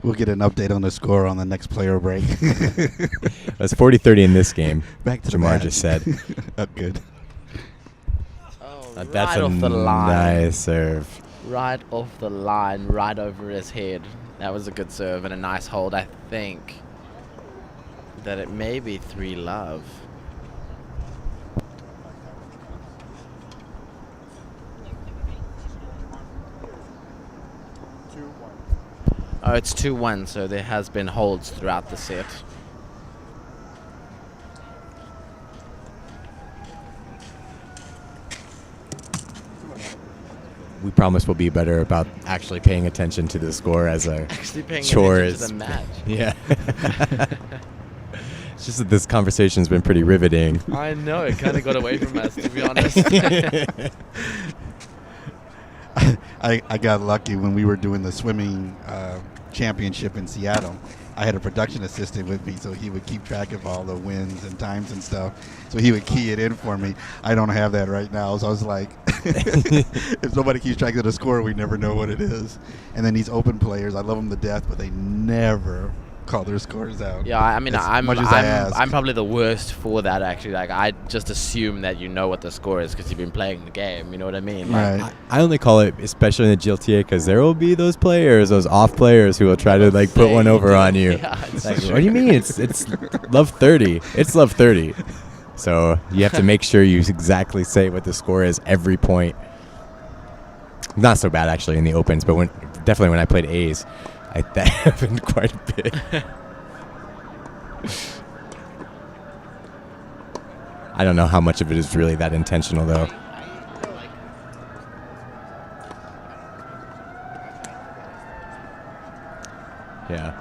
We'll get an update on the score on the next player break. It's 40-30 in this game. Back to the Jamar match. just said. Oh, good. Oh, That's right a off the line. nice serve. Right off the line, right over his head. That was a good serve and a nice hold. I think that it may be 3-love. Oh, it's 2-1, so there has been holds throughout the set. We promise we'll be better about actually paying attention to the score as a Actually paying chore attention to is the match. Yeah. It's just that this conversation's been pretty riveting. I know, it kind of got away from us, to be honest. I got lucky when we were doing the swimming championship in Seattle. I had a production assistant with me, so he would keep track of all the wins and times and stuff. So he would key it in for me. I don't have that right now, so I was like, if nobody keeps track of the score, we never know what it is. And then these open players, I love them to death, but they never call their scores out. Yeah, I mean, As I'm much as I ask. I'm probably the worst for that, actually. Like, I just assume that you know what the score is because you've been playing the game. You know what I mean? Like, Right. I only call it, especially in the GLTA, because there will be those players, those off players, who will try to like put one over on you. Yeah, it's Like, true. what do you mean? It's love 30. It's love 30. So you have to make sure you exactly say what the score is every point. Not so bad actually in the opens, but definitely when I played A's, that happened quite a bit. I don't know how much of it is really that intentional though. Yeah.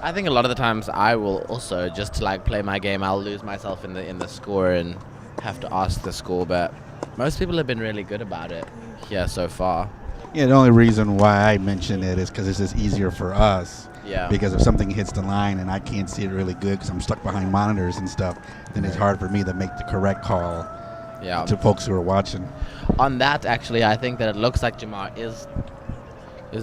I think a lot of the times I will also just to like play my game. I'll lose myself in the score and have to ask the score. But most people have been really good about it here so far. Yeah, the only reason why I mention it is because it's just easier for us. Yeah. Because if something hits the line and I can't see it really good because I'm stuck behind monitors and stuff, then it's hard for me to make the correct call Yeah. to folks who are watching. On that, actually, I think that it looks like Jamar is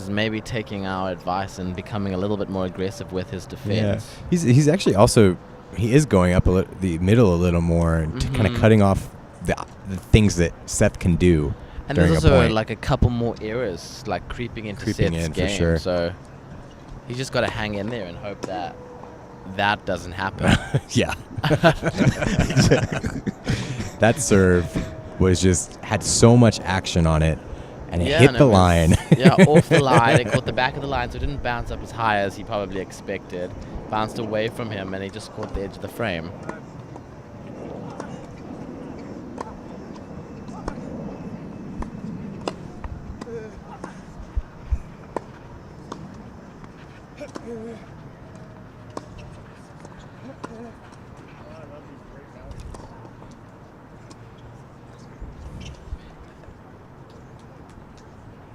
maybe taking our advice and becoming a little bit more aggressive with his defense. He's actually also he is going up the middle a little more and kind of cutting off the things that Seth can do. And during there's a also point. like a couple more errors like creeping into Creeping Seth's in, for game. sure. So he's just got to hang in there and hope that that doesn't happen. Yeah. That serve had so much action on it, and it hit and the it was- line. Yeah, off the line. It caught the back of the line, so it didn't bounce up as high as he probably expected. Bounced away from him, and he just caught the edge of the frame.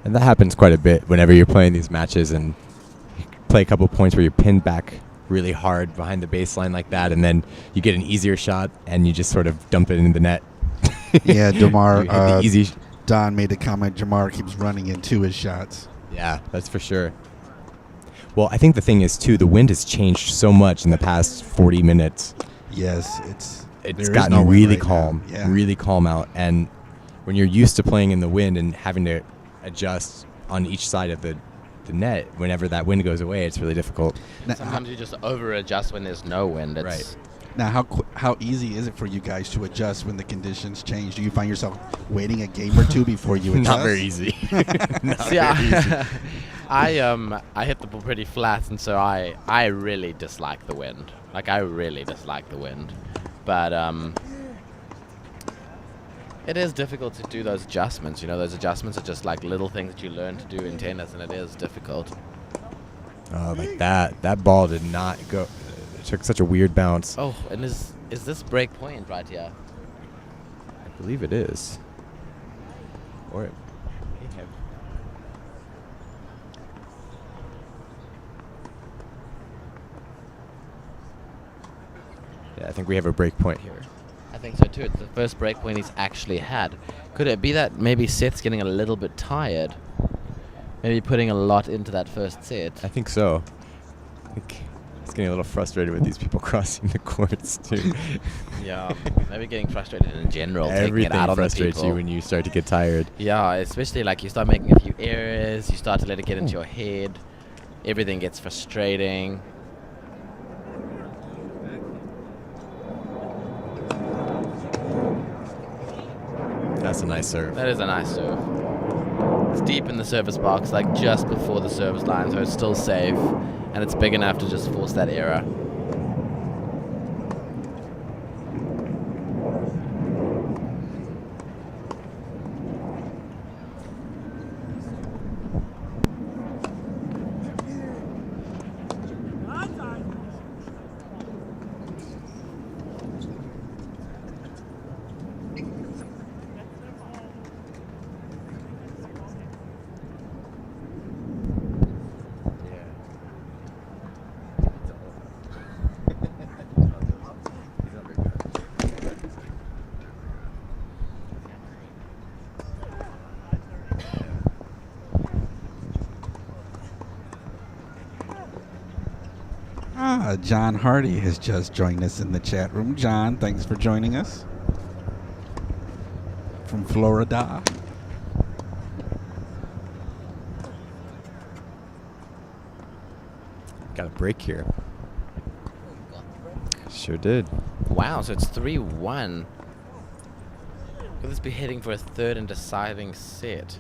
And that happens quite a bit whenever you're playing these matches and you play a couple points where you're pinned back really hard behind the baseline like that, and then you get an easier shot and you just sort of dump it in the net. Yeah, Jamar. You hit the easy Don made the comment. Jamar keeps running into his shots. Yeah, that's for sure. Well, I think the thing is, too, the wind has changed so much in the past 40 minutes. Yes, there It's is gotten no wind really right now. calm, Yeah. really calm out. And when you're used to playing in the wind and having to adjust on each side of the net, whenever that wind goes away, it's really difficult. Sometimes you just over-adjust when there's no wind. It's, Right. Now, how easy is it for you guys to adjust when the conditions change? Do you find yourself waiting a game or two before you adjust? Not very easy. Yeah. I hit the ball pretty flat, and so I really dislike the wind. Like, I really dislike the wind. But it is difficult to do those adjustments. You know, those adjustments are just like little things that you learn to do in tennis, and it is difficult. Oh, like that. That ball did not go. It took such a weird bounce. Oh, and is this break point right here? I believe it is. Or it may have. Yeah, I think we have a break point here. I think so too. It's the first break point he's actually had. Could it be that maybe Seth's getting a little bit tired? Maybe putting a lot into that first set. I think so. I think he's getting a little frustrated with these people crossing the courts too. Yeah, maybe getting frustrated in general. taking Everything it out on the frustrates people. you when you start to get tired. Yeah, especially like you start making a few errors, you start to let it get into your head, everything gets frustrating. That's a nice serve. That is a nice serve. It's deep in the service box, like just before the service line, so it's still safe, and it's big enough to just force that error. John Hardy has just joined us in the chat room. John, thanks for joining us from Florida. Got a break here. Sure did. Wow, so it's 3-1. Could this be heading for a third and deciding set?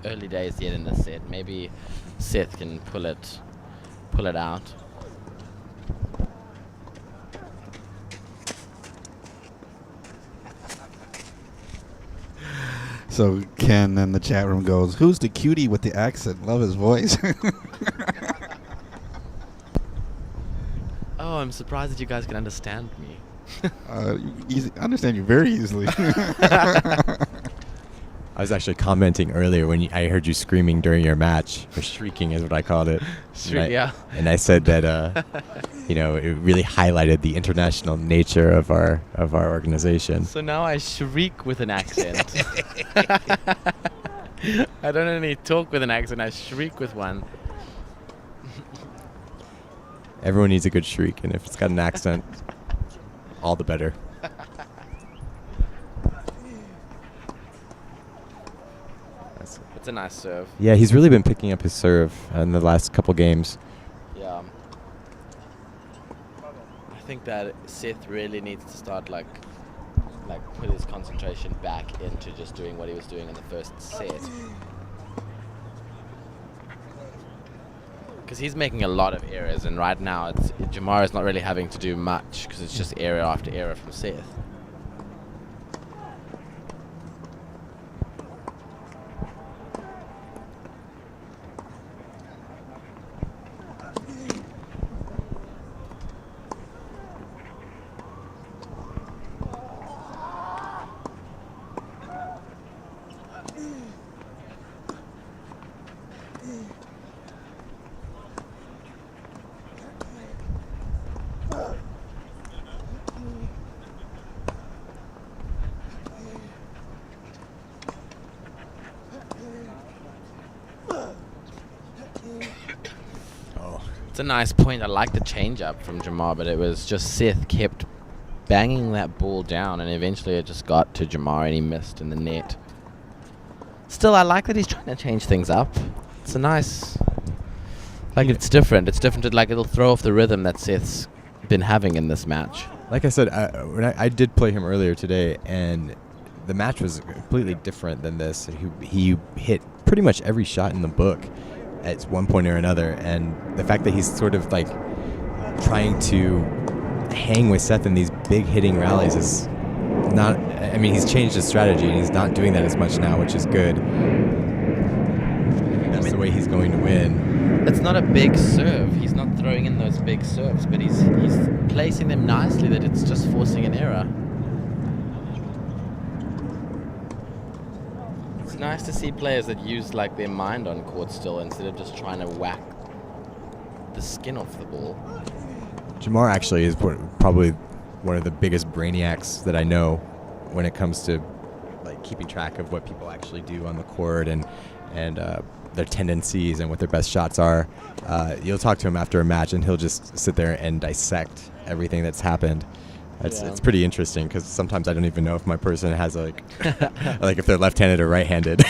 Early days yet in the set. Maybe Seth can pull it out. So Ken in the chat room goes, "Who's the cutie with the accent? Love his voice." Oh, I'm surprised that you guys can understand me. I understand you very easily. I was actually commenting earlier when I heard you screaming during your match, or shrieking is what I called it. Yeah. And I said that, it really highlighted the international nature of our organization. So now I shriek with an accent. I don't only talk with an accent, I shriek with one. Everyone needs a good shriek, and if it's got an accent, all the better. It's a nice serve. Yeah, he's really been picking up his serve in the last couple games. Yeah. think that Seth really needs to start like put his concentration back into just doing what he was doing in the first set. Because he's making a lot of errors, and right now Jamar is not really having to do much because it's just error after error from Seth. It's a nice point. I like the change up from Jamar, but it was just Seth kept banging that ball down, and eventually it just got to Jamar and he missed in the net. Still, I like that he's trying to change things up. It's a nice, like, it's different. It's different. It'll throw off the rhythm that Seth's been having in this match. Like I said, when I did play him earlier today, and the match was completely different than this. He hit pretty much every shot in the book at one point or another, and the fact that he's sort of like trying to hang with Seth in these big hitting rallies is not, I mean, he's changed his strategy and he's not doing that as much now, which is good. That's the way he's going to win. It's not a big serve. He's not throwing in those big serves, but he's placing them nicely that it's just forcing an error. It's nice to see players that use like their mind on court still instead of just trying to whack the skin off the ball. Jamar actually is probably one of the biggest brainiacs that I know when it comes to like keeping track of what people actually do on the court and their tendencies and what their best shots are. You'll talk to him after a match and he'll just sit there and dissect everything that's happened. It's pretty interesting because sometimes I don't even know if my person has like like if they're left-handed or right-handed.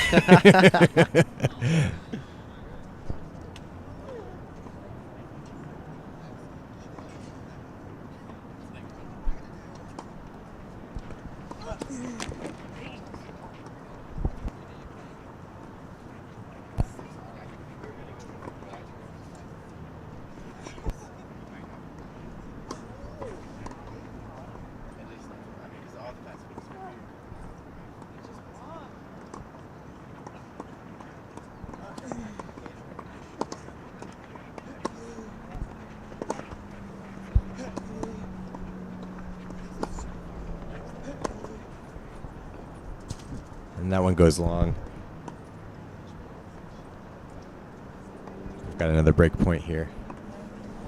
And that one goes long. We've got another break point here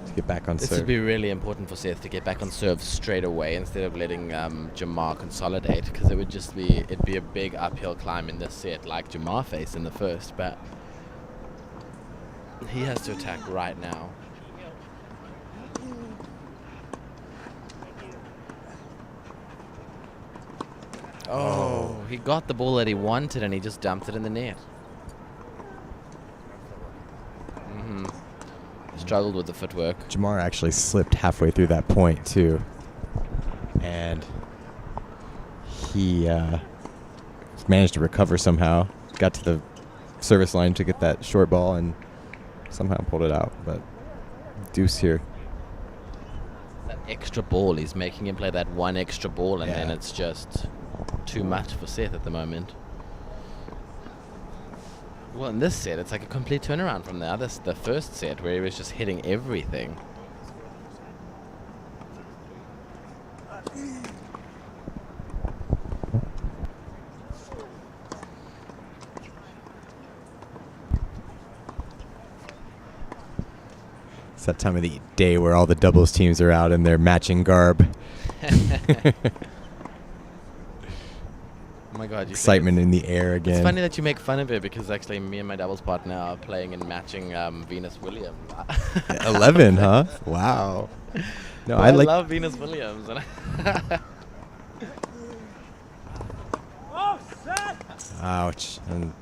to get back on serve. This would be really important for Seth to get back on serve straight away instead of letting Jamar consolidate, because it'd be a big uphill climb in this set like Jamar faced in the first, but he has to attack right now. Oh, he got the ball that he wanted and he just dumped it in the net. Struggled with the footwork. Jamar actually slipped halfway through that point too, and he managed to recover somehow. Got to the service line to get that short ball and somehow pulled it out. But deuce here. That extra ball, he's making him play that one extra ball, and then it's just too much for Seth at the moment. Well, in this set, it's like a complete turnaround from the first set where he was just hitting everything. It's that time of the day where all the doubles teams are out in their matching garb. Oh my God! Excitement in the air again. It's funny that you make fun of it because actually me and my doubles partner are playing in matching Venus Williams. 11, huh? Wow. No, I love Venus Williams. Ouch. And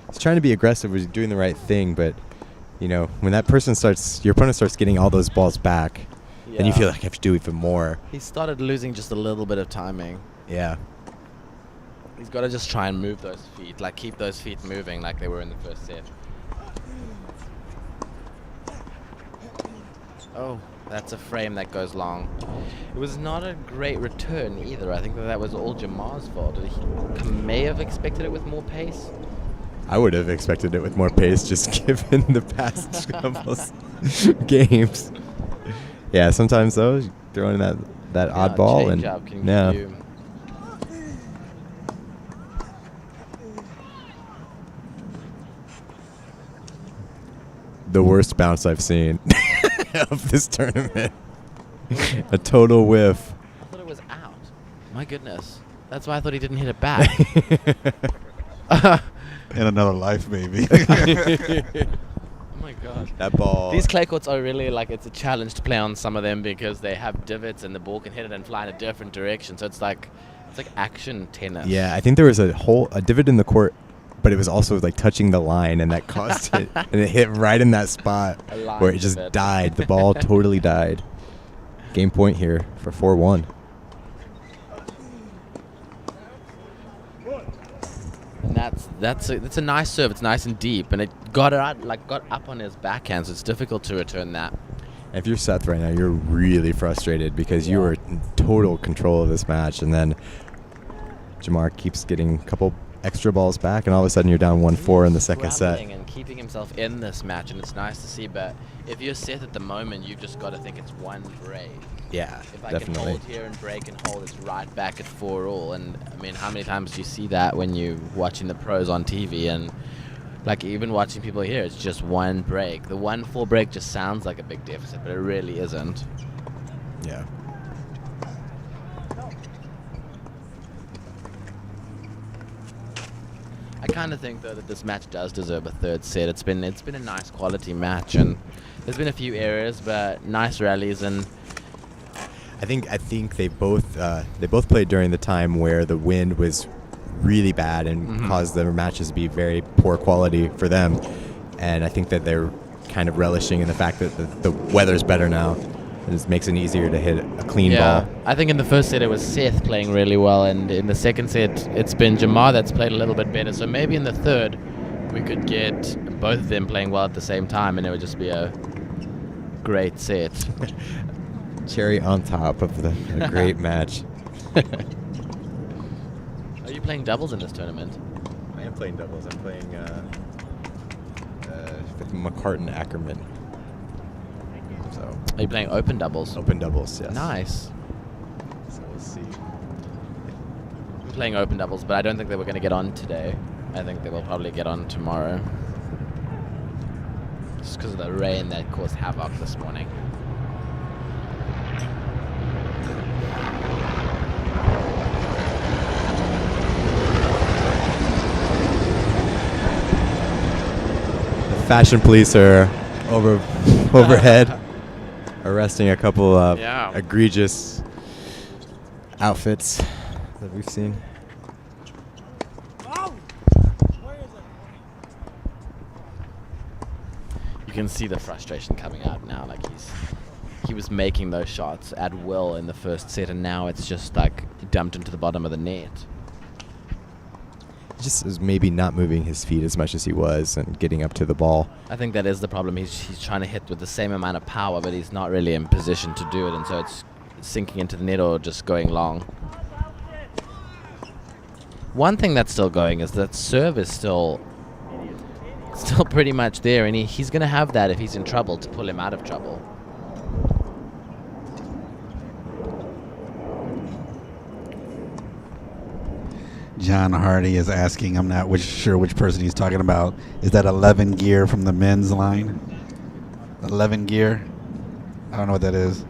he's trying to be aggressive, he's doing the right thing, but you know, when that person your opponent starts getting all those balls back, then you feel like you have to do even more. He started losing just a little bit of timing. Yeah. He's got to just try and move those feet, like keep those feet moving like they were in the first set. Oh, that's a frame that goes long. It was not a great return either. I think that was all Jamar's fault. He may have expected it with more pace. I would have expected it with more pace, just given the past couple games. Yeah, sometimes though, throwing that odd ball and the worst bounce I've seen of this tournament. A total whiff. I thought it was out. My goodness. That's why I thought he didn't hit it back. In another life, maybe. Oh my god. That ball. These clay courts are really like, it's a challenge to play on some of them because they have divots and the ball can hit it and fly in a different direction. So it's like action tennis. Yeah, I think there was a divot in the court, but it was also like touching the line, and that caused it, and it hit right in that spot where it just died. The ball totally died. Game point here for 4-1. And that's a nice serve. It's nice and deep, and it got up on his backhand, so it's difficult to return that. If you're Seth right now, you're really frustrated because you were in total control of this match, and then Jamar keeps getting a couple extra balls back, and all of a sudden you're down 1-4 in the second set. And keeping himself in this match, and it's nice to see. But if you're Seth at the moment, you've just got to think it's one break. Yeah, if I definitely. can hold here and break and hold, it's right back at 4-all. And I mean, how many times do you see that when you're watching the pros on TV? And like even watching people here, it's just one break. The 1-4 break just sounds like a big deficit, but it really isn't. Yeah. I kind of think though that this match does deserve a third set. It's been a nice quality match, and there's been a few errors, but nice rallies. And I think they both played during the time where the wind was really bad and caused their matches to be very poor quality for them. And I think that they're kind of relishing in the fact that the weather's better now. It makes it easier to hit a clean ball. I think in the first set it was Seth playing really well, and in the second set it's been Jamar that's played a little bit better. So maybe in the third we could get both of them playing well at the same time, and it would just be a great set. Cherry on top of a great match. Are you playing doubles in this tournament? I am playing doubles. I'm playing McCartan Ackerman. So. Are you playing open doubles? Open doubles, yes. Nice. So we'll see. I'm playing open doubles, but I don't think they were going to get on today. I think they will probably get on tomorrow. Just because of the rain that caused havoc this morning. The fashion police are overhead. Arresting a couple of egregious outfits that we've seen. You can see the frustration coming out now. Like he was making those shots at will in the first set, and now it's just like dumped into the bottom of the net. Just is maybe not moving his feet as much as he was and getting up to the ball. I think that is the problem. He's trying to hit with the same amount of power, but he's not really in position to do it, and so it's sinking into the net or just going long. One thing that's still going is that serve is still pretty much there, and he's going to have that if he's in trouble to pull him out of trouble. John Hardy is asking, I'm not sure which person he's talking about. Is that 11 gear from the men's line? 11 gear? I don't know what that is.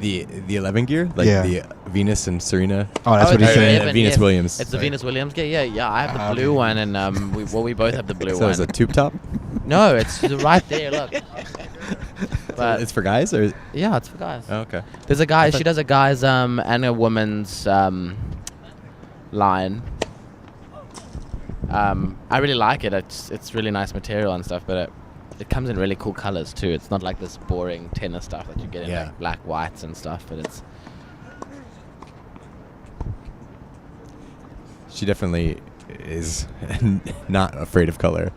The 11 gear? Like the Venus and Serena? Oh, that's what he's saying. Venus Williams. It's the Venus Williams gear? Yeah. I have the blue one, and we both have the blue one. So is it tube top? No, it's right there, look. But it's for guys? Or? Yeah, it's for guys. Oh, okay. There's a guy, she does a guy's and a woman's line. I really like it. It's really nice material and stuff, but it comes in really cool colors too. It's not like this boring tennis stuff that you get in Yeah. like black, whites and stuff, but it's She definitely is not afraid of color.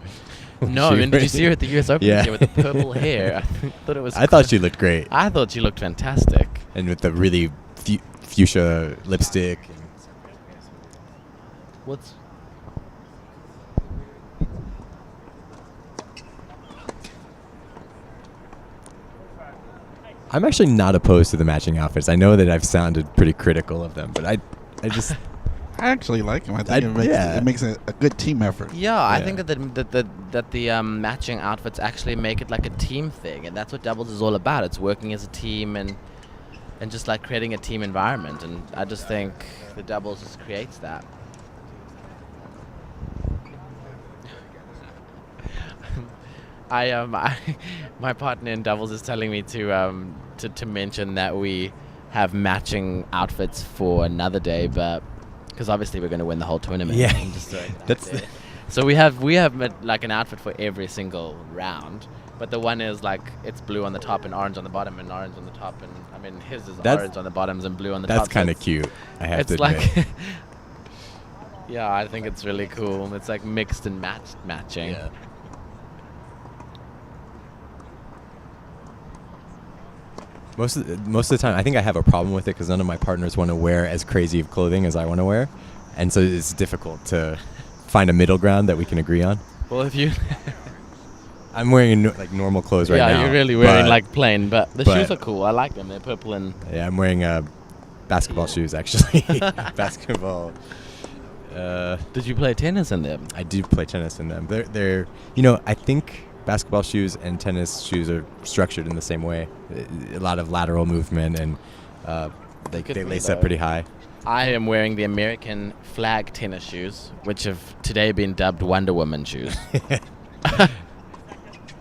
no. I mean, did you see her at the U.S. Open Yeah. this year with the purple hair? I thought it was. I thought she looked great, I thought she looked fantastic. and with the really fuchsia lipstick. What's I'm actually not opposed to the matching outfits. I know that I've sounded pretty critical of them, but I just I actually like him. I think it makes a good team effort. Yeah, I Yeah. think that the matching outfits actually make it like a team thing, and that's what doubles is all about. It's working as a team and just like creating a team environment, and I just think the doubles just creates that. My partner in doubles is telling me to mention that we have matching outfits for another day, but because obviously we're going to win the whole tournament. Yeah. I'm just throwing it out That's there. So we have like an outfit for every single round, but the one is like it's blue on the top and orange on the bottom and orange on the top, and I mean his is orange on the bottoms and blue on the top. That's kind of cute. I have to It's admit. like yeah, I think it's really cool. It's like mixed and matching. Yeah. Most of the time, I think I have a problem with it because none of my partners want to wear as crazy of clothing as I want to wear, and so it's difficult to find a middle ground that we can agree on. Well, if you I'm wearing like normal clothes right now. yeah, you're really wearing but- like plain, but the but- shoes are cool. I like them. They're purple and Yeah, I'm wearing basketball shoes actually. Basketball. did you play tennis in them? I do play tennis in them. They're I think basketball shoes and tennis shoes are structured in the same way. A lot of lateral movement, and they Good for you, lace up though. pretty high. I am wearing the American flag tennis shoes, which have today been dubbed Wonder Woman shoes.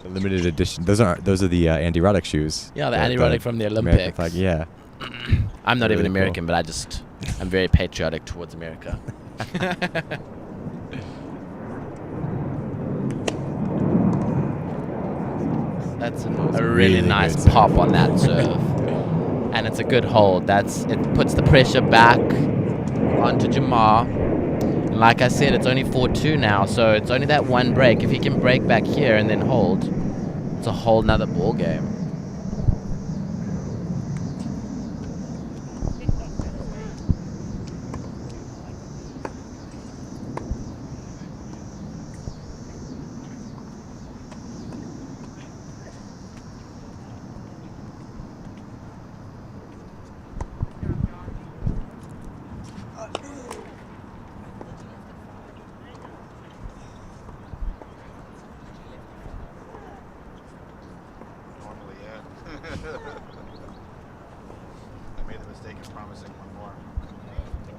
The limited edition. Those are the Andy Roddick shoes. Yeah, the Andy Roddick from the American Olympics. flag. Yeah. I'm not Really even cool. American, but I'm very patriotic towards America. That's a really really nice good serve. pop on that serve. And it's a good hold. It puts the pressure back onto Jamar. And like I said, it's only 4-2 now, so it's only that one break. If he can break back here and then hold, it's a whole nother ball game. Normally, yeah. I made the mistake of promising one more. There you go.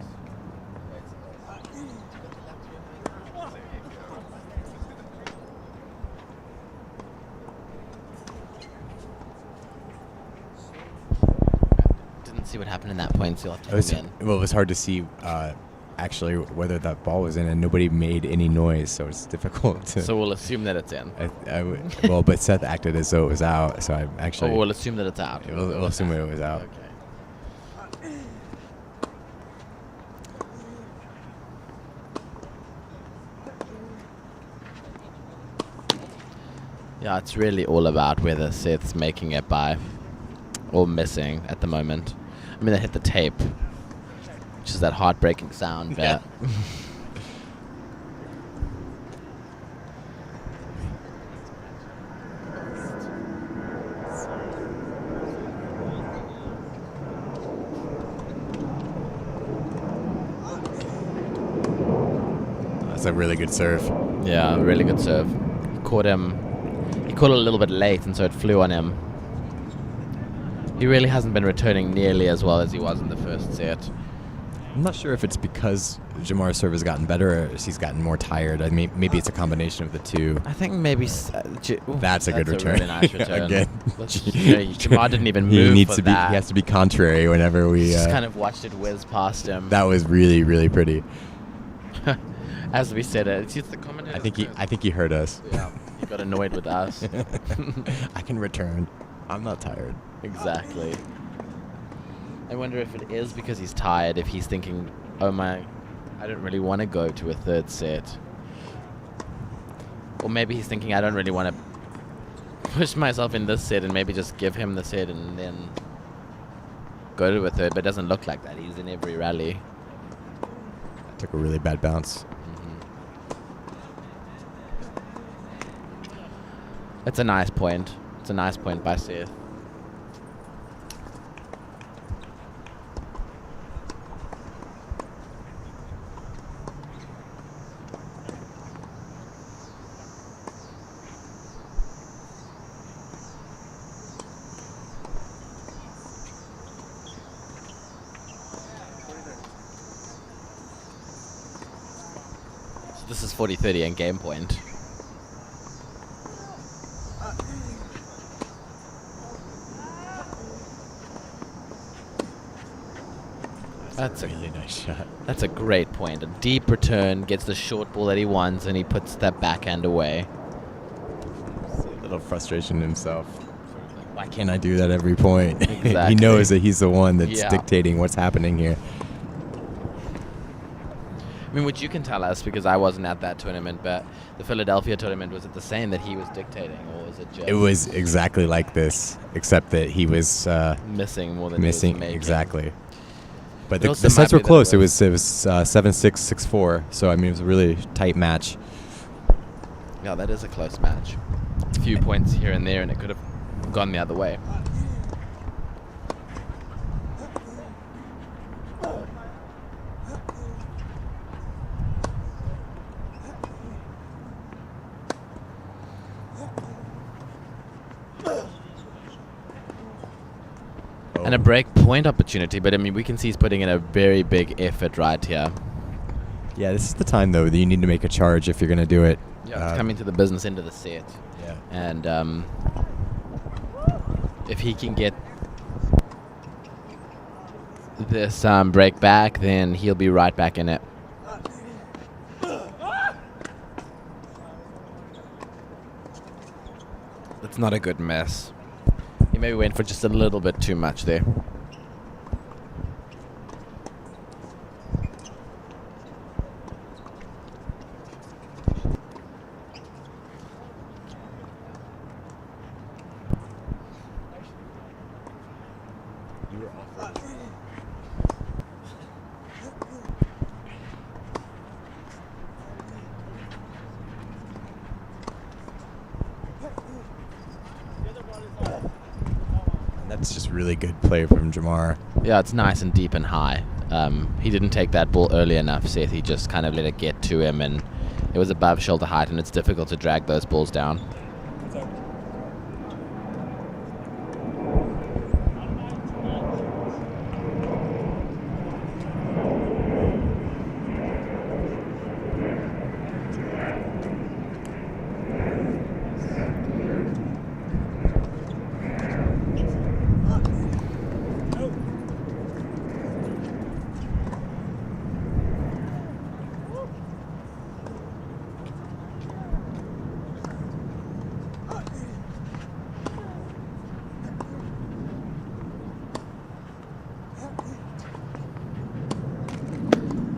Didn't see what happened in that point, so you'll have to It was, come in. well, it was hard to see actually whether that ball was in, and nobody made any noise, so it's difficult to. So we'll assume that it's in. Well, but Seth acted as though it was out, so I actually. Oh, we'll assume that it's out. We'll assume it was out. Okay. Yeah, it's really all about whether Seth's making it by or missing at the moment. I mean, they hit the tape, which is that heartbreaking sound, but That's a really good serve. yeah, really good serve. He caught it a little bit late, and so it flew on him. He really hasn't been returning nearly as well as he was in the first set. I'm not sure if it's because Jamar's serve has gotten better or if he's gotten more tired. I mean, maybe it's a combination of the two. I think maybe That's a good return. Really nice return. Again. Jamar didn't even move He needs for to be. that. He has to be contrary whenever we. Just kind of watched it whiz past him. That was really, really pretty. As we said it, it's just the commentators. I think he heard us. Yeah. He got annoyed with us. I can return. I'm not tired. Exactly. I wonder if it is because he's tired, if he's thinking, oh my, I don't really want to go to a third set. Or maybe he's thinking, I don't really want to push myself in this set and maybe just give him the set and then go to a third, but it doesn't look like that. He's in every rally. Took a really bad bounce. It's a nice point. It's a nice point by Seth. This is 40-30 and game point. That's a really nice shot. That's a great point. A deep return, gets the short ball that he wants, and he puts that backhand away. A little frustration himself. Why can't I do that every point? Exactly. He knows that he's the one that's Yeah. dictating what's happening here. I mean, which you can tell us because I wasn't at that tournament, but the Philadelphia tournament, was it the same that he was dictating, or was it just It was exactly like this, except that he was missing more than missing. he was making? Exactly. But It the also sets might were be that close. It was 7-6, 6-4. So I mean, it was a really tight match. Yeah, that is a close match. A few points here and there, and it could have gone the other way. And a break point opportunity, but I mean, we can see he's putting in a very big effort right here. Yeah, this is the time though that you need to make a charge if you're going to do it. Yeah, it's coming to the business end of the set. Yeah. And if he can get this break back, then he'll be right back in it. That's not a good mess. He maybe went for just a little bit too much there. That's just really good play from Jamar. Yeah, it's nice and deep and high. He didn't take that ball early enough, Seth. He just kind of let it get to him, and it was above shoulder height, and it's difficult to drag those balls down.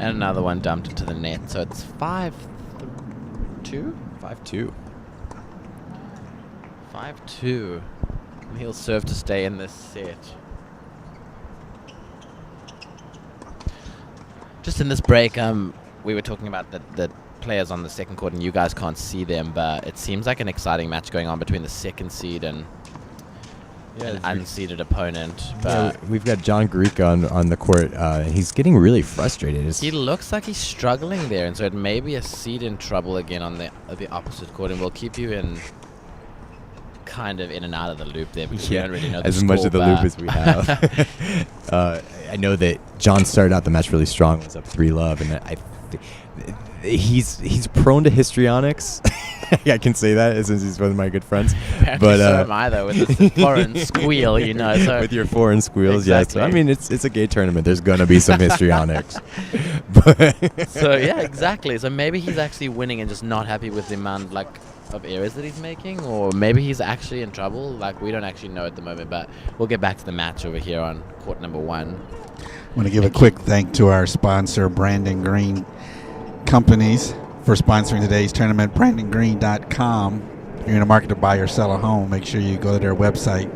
And another one dumped into the net, so it's 5-2? 5-2. 5-2. And he'll serve to stay in this set. Just in this break, we were talking about the players on the second court, and you guys can't see them, but it seems like an exciting match going on between the second seed and an unseeded opponent. But Yeah, we've got John Garika on the court. He's getting really frustrated. he looks like he's struggling there, and so it may be a seed in trouble again on the opposite court, and we'll keep you in kind of in and out of the loop there because we don't really know the as much score, of the loop as we have. I know that John started out the match really strong. Was up 3-love, and he's prone to histrionics. I can say that since he's one of my good friends. But so am I, though, with this foreign squeal, you know. So with your foreign squeals, Exactly. yes. I mean, it's a gay tournament. There's gonna be some histrionics. So yeah, exactly. So maybe he's actually winning and just not happy with the amount, like of errors that he's making, or maybe he's actually in trouble. Like, we don't actually know at the moment, but we'll get back to the match over here on court number 1. I want to give a quick thank to our sponsor, Bradon Green Companies, for sponsoring today's tournament. BradonGreen.com. If you're in the market to buy or sell a home, make sure you go to their website.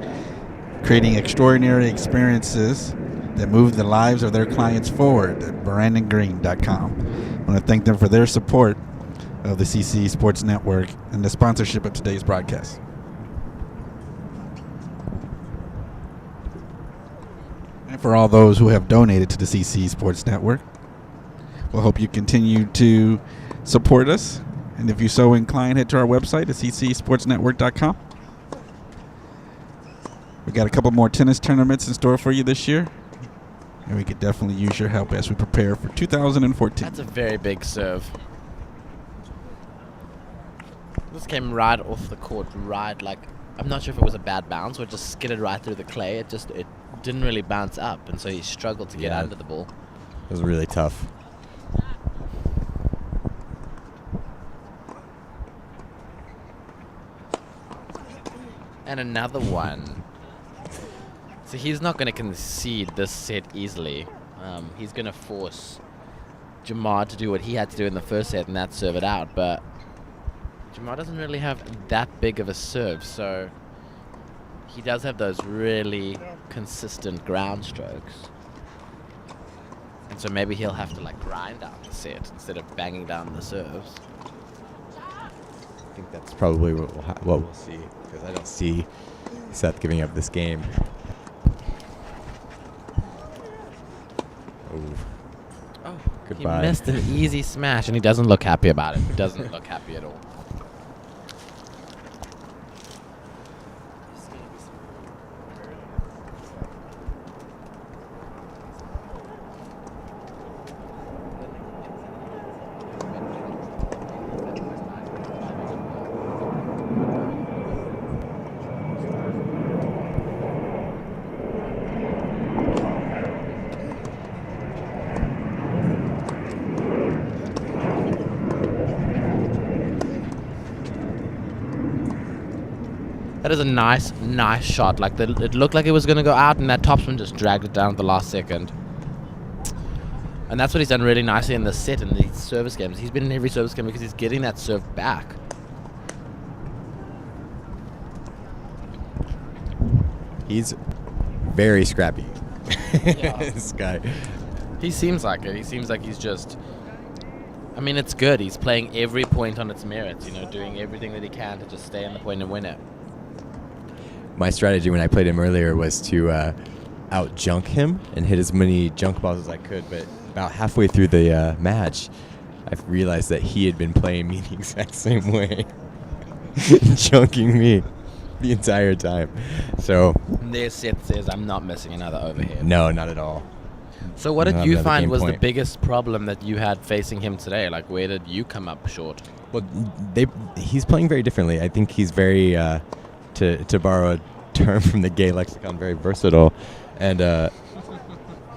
Creating extraordinary experiences that move the lives of their clients forward at BradonGreen.com. I want to thank them for their support of the CCE Sports Network and the sponsorship of today's broadcast. And for all those who have donated to the CCE Sports Network, we'll hope you continue to support us. And if you're so inclined, head to our website at ccesportsnetwork.com. We got a couple more tennis tournaments in store for you this year, and we could definitely use your help as we prepare for 2014. That's a very big serve. This came right off the court, right, like, I'm not sure if it was a bad bounce or it just skidded right through the clay. It didn't really bounce up, and so he struggled to get under the ball. It was really tough. And another one. So he's not going to concede this set easily. He's going to force Jamar to do what he had to do in the first set, and that's serve it out. But Jamar doesn't really have that big of a serve, so he does have those really consistent ground strokes. And so maybe he'll have to like grind out the set instead of banging down the serves. I think that's probably what we'll see, because I don't see Seth giving up this game. Oh, goodbye. He missed an easy smash, and he doesn't look happy about it. He doesn't look happy at all. That is a nice shot. Like it looked like it was going to go out, and that topspin just dragged it down at the last second. And that's what he's done really nicely in the set in these service games. He's been in every service game because he's getting that serve back. He's very scrappy. Yeah. This guy. He seems like it. He seems like he's just... I mean, it's good. He's playing every point on its merits, doing everything that he can to just stay on the point and win it. My strategy when I played him earlier was to out-junk him and hit as many junk balls as I could, but about halfway through the match, I realized that he had been playing me the exact same way, junking me the entire time. So Their set says, I'm not missing another overhead. no, not at all. So what did you Another find game was the point. biggest problem that you had facing him today? Like, where did you come up short? Well, he's playing very differently. I think he's very, to borrow a term from the gay lexicon, very versatile, and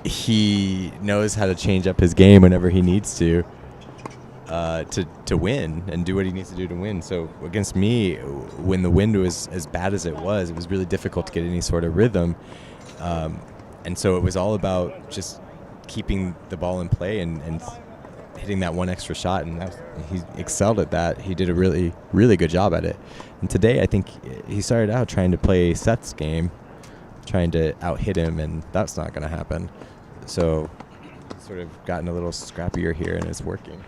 he knows how to change up his game whenever he needs to win and do what he needs to do to win. So against me, when the wind was as bad as it was really difficult to get any sort of rhythm, and so it was all about just keeping the ball in play and hitting that one extra shot, and he excelled at that. He did a really, really good job at it. And today, I think he started out trying to play Seth's game, trying to out-hit him, and that's not going to happen. So he's sort of gotten a little scrappier here, and it's working.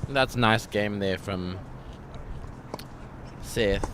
That's a nice game there from Seth.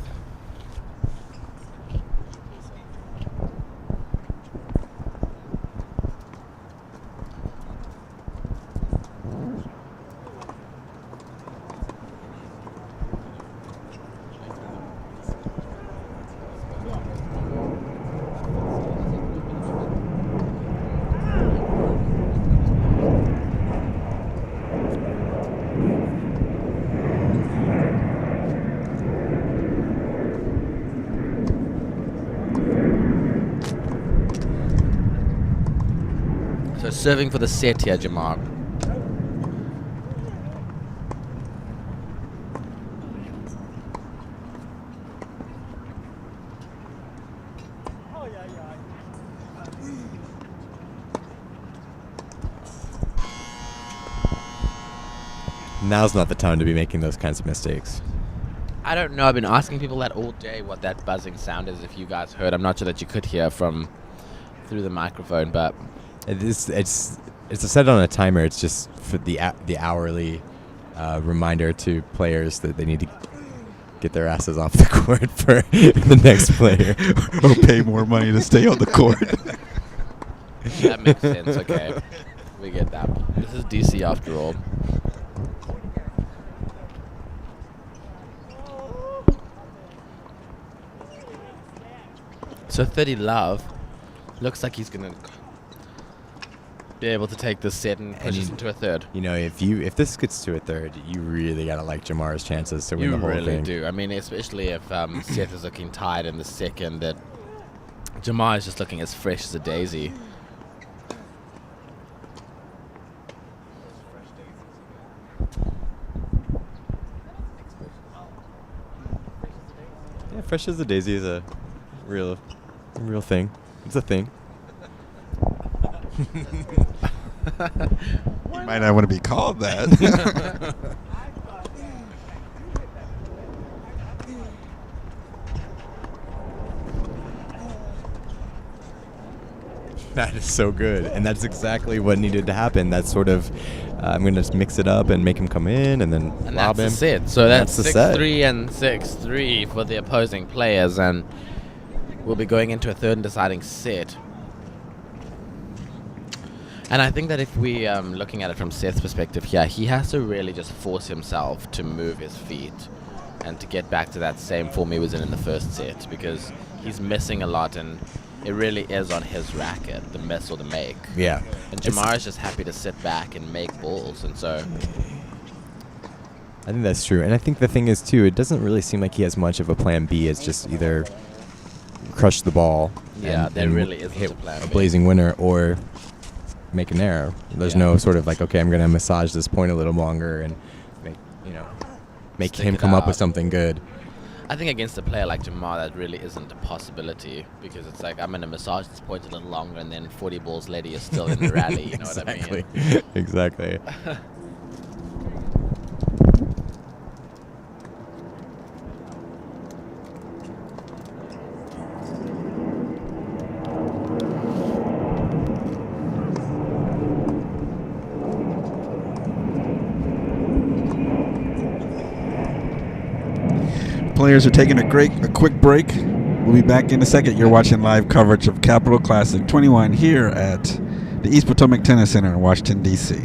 So serving for the set here, Jamar. now's not the time to be making those kinds of mistakes. I don't know. I've been asking people that all day what that buzzing sound is. If you guys heard, I'm not sure that you could hear from through the microphone, but It's set on a timer. It's just for the hourly reminder to players that they need to get their asses off the court for the next player. Or pay more money to stay on the court. that makes sense. Okay, we get that. This is DC after all. So 30 Love looks like he's gonna be able to take this set and push us into a third. You know, if this gets to a third, you really gotta like Jamar's chances to win the whole thing. You really do. I mean, especially if Seth is looking tied in the second, that Jamar is just looking as fresh as a daisy. Yeah, fresh as a daisy is a real thing. It's a thing. You might not want to be called that. That is so good, and that's exactly what needed to happen. That's sort of, I'm going to just mix it up and make him come in, and then And lob that's him. the set. So that's the set. 6-3 and 6-3 for the opposing players, and we'll be going into a third and deciding set. And I think that if we looking at it from Seth's perspective here, he has to really just force himself to move his feet and to get back to that same form he was in the first set, because he's missing a lot, and it really is on his racket, the miss or the make. Yeah. And Jamar is just happy to sit back and make balls, and so I think that's true. And I think the thing is, too, it doesn't really seem like he has much of a plan B. It's just either crush the ball yeah, there and really isn't hit a plan a B. blazing winner, or make an error. There's Yeah. no sort of like, okay, I'm going to massage this point a little longer and make Stick him it come up with out. something good. I think against a player like Jamar, that really isn't a possibility, because it's like, I'm going to massage this point a little longer, and then 40 balls later, you're still in the rally. You know Exactly. what I mean? Exactly. Players are taking a quick break. We'll be back in a second. You're watching live coverage of Capital Classic 21 here at the East Potomac Tennis Center in Washington, D.C.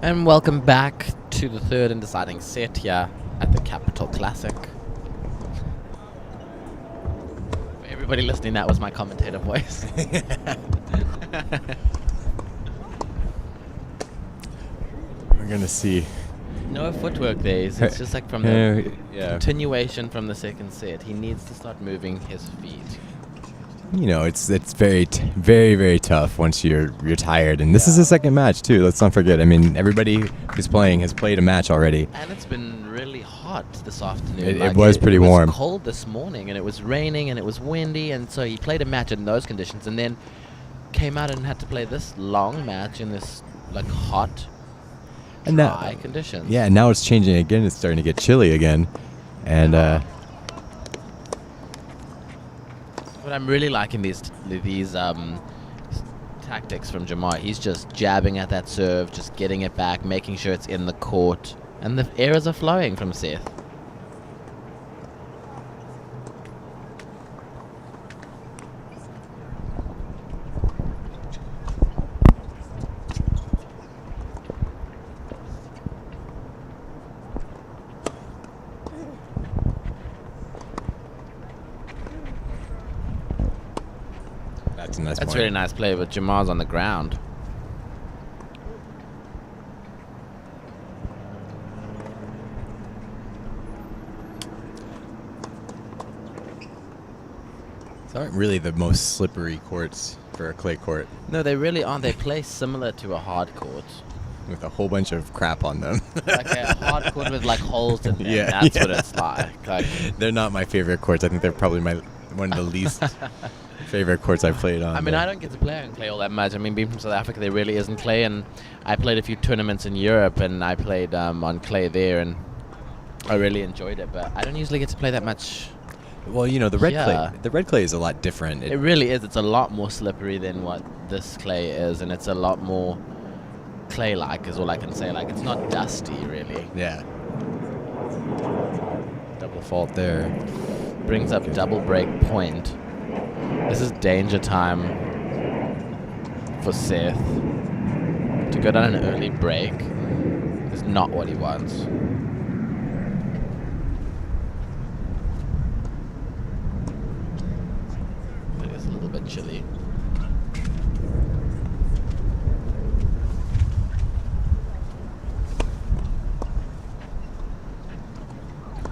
And welcome back to the third and deciding set here at the Capital Classic. For everybody listening, that was my commentator voice. We're going to see. No footwork there. It's just like from the Yeah. continuation from the second set. He needs to start moving his feet. You know, it's very, very tough once you're tired. And this is the second match, too. Let's not forget. I mean, everybody who's playing has played a match already. And it's been really hot this afternoon. It was pretty warm. It was cold this morning, and it was raining, and it was windy, and so he played a match in those conditions, and then came out and had to play this long match in this like hot, And dry conditions. Yeah, now it's changing again. It's starting to get chilly again. And But I'm really liking these tactics from Jamar. He's just jabbing at that serve, just getting it back, making sure it's in the court, and the errors are flowing from Seth. that's a nice That's point. really nice play, but Jamar's on the ground. These aren't really the most slippery courts for a clay court No, they really aren't. They play similar to a hard court. with a whole bunch of crap on them. Like a hard court with like holes in them. Yeah, That's yeah. what it's like. They're not my favorite courts. I think they're probably one of the least favorite courts I've played on. I mean, but- I don't get to play on clay all that much. I mean, being from South Africa, there really isn't clay, and I played a few tournaments in Europe, and I played on clay there, and I really enjoyed it. But I don't usually get to play that much. Well, you know, the red Yeah. clay. The red clay is a lot different. It really is. It's a lot more slippery than what this clay is, and it's a lot more clay-like, is all I can say. Like, it's not dusty, really. Yeah. Double fault there. Brings up double break point. This is danger time for Seth. To go down an early break is not what he wants. It is a little bit chilly.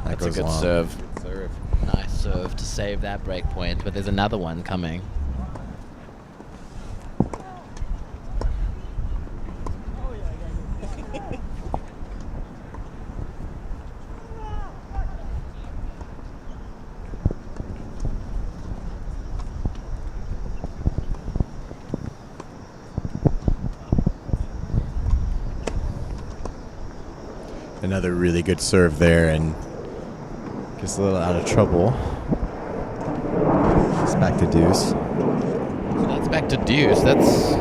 That That's a goes good long. serve. Nice serve to save that break point, but there's another one coming. Another really good serve there, and gets a little out of trouble. It's back to deuce. So that's back to deuce. That's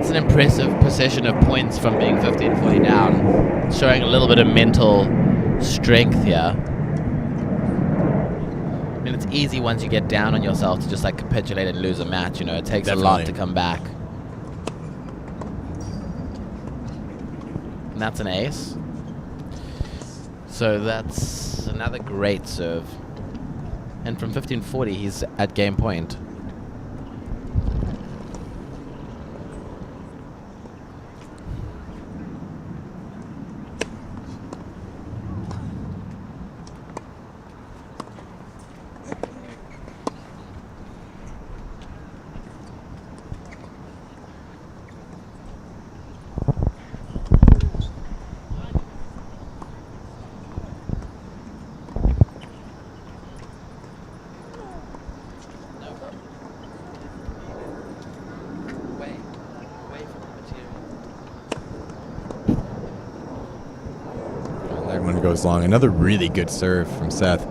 an impressive possession of points from being 15-40 down. Showing a little bit of mental strength here. I mean, it's easy once you get down on yourself to just like capitulate and lose a match. You know, it takes a lot Definitely. to come back. And that's an ace. So that's another great serve. And from 15-40, he's at game point. That one goes long. Another really good serve from Seth.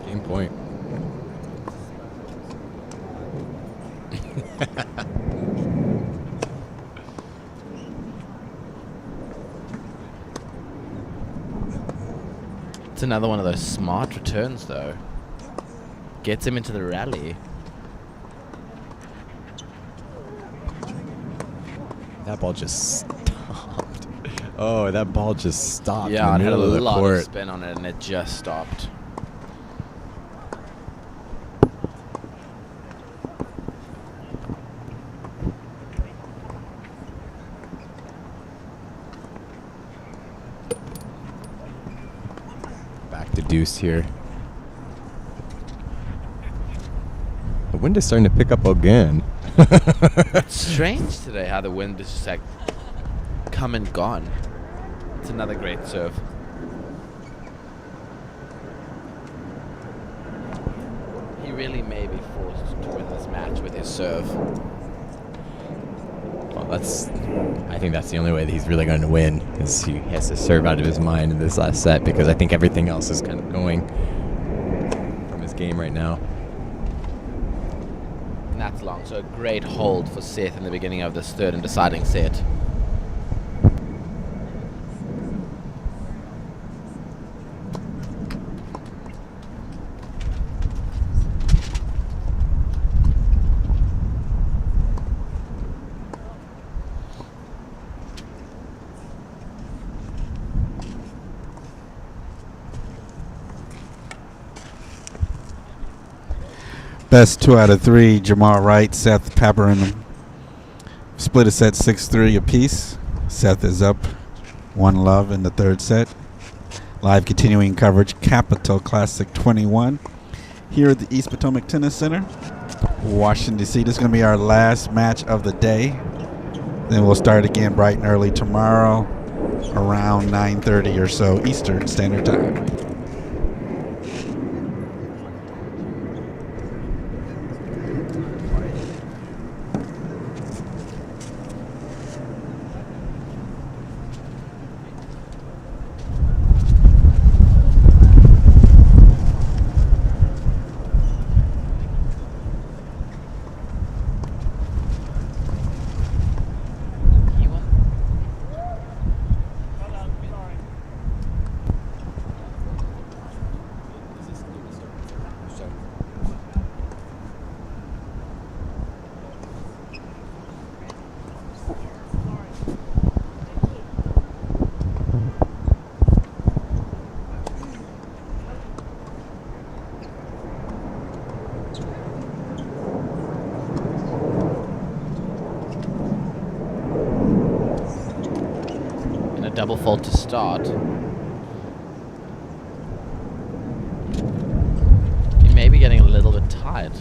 Game point. It's another one of those smart returns, though. Gets him into the rally. That ball just stopped. Oh, that ball just stopped Yeah, in it the had a middle of the lot of court. spin on it, and it just stopped. Back to deuce here. The wind is starting to pick up again. It's strange today how the wind is just like come and gone. It's another great serve. He really may be forced to win this match with his serve. Well, I think that's the only way that he's really going to win, is he has to serve out of his mind in this last set, because I think everything else is kind of going from his game right now. And that's long. So a great hold for Seth in the beginning of this third and deciding set. Best 2 out of 3, Jamar Wright, Seth Pamperin. Split a set 6-3 apiece. Seth is up 1-love in the third set. Live continuing coverage, Capital Classic 21. Here at the East Potomac Tennis Center, Washington, D.C. This is going to be our last match of the day. Then we'll start again bright and early tomorrow around 9:30 or so Eastern Standard Time. Double fault to start. He may be getting a little bit tired.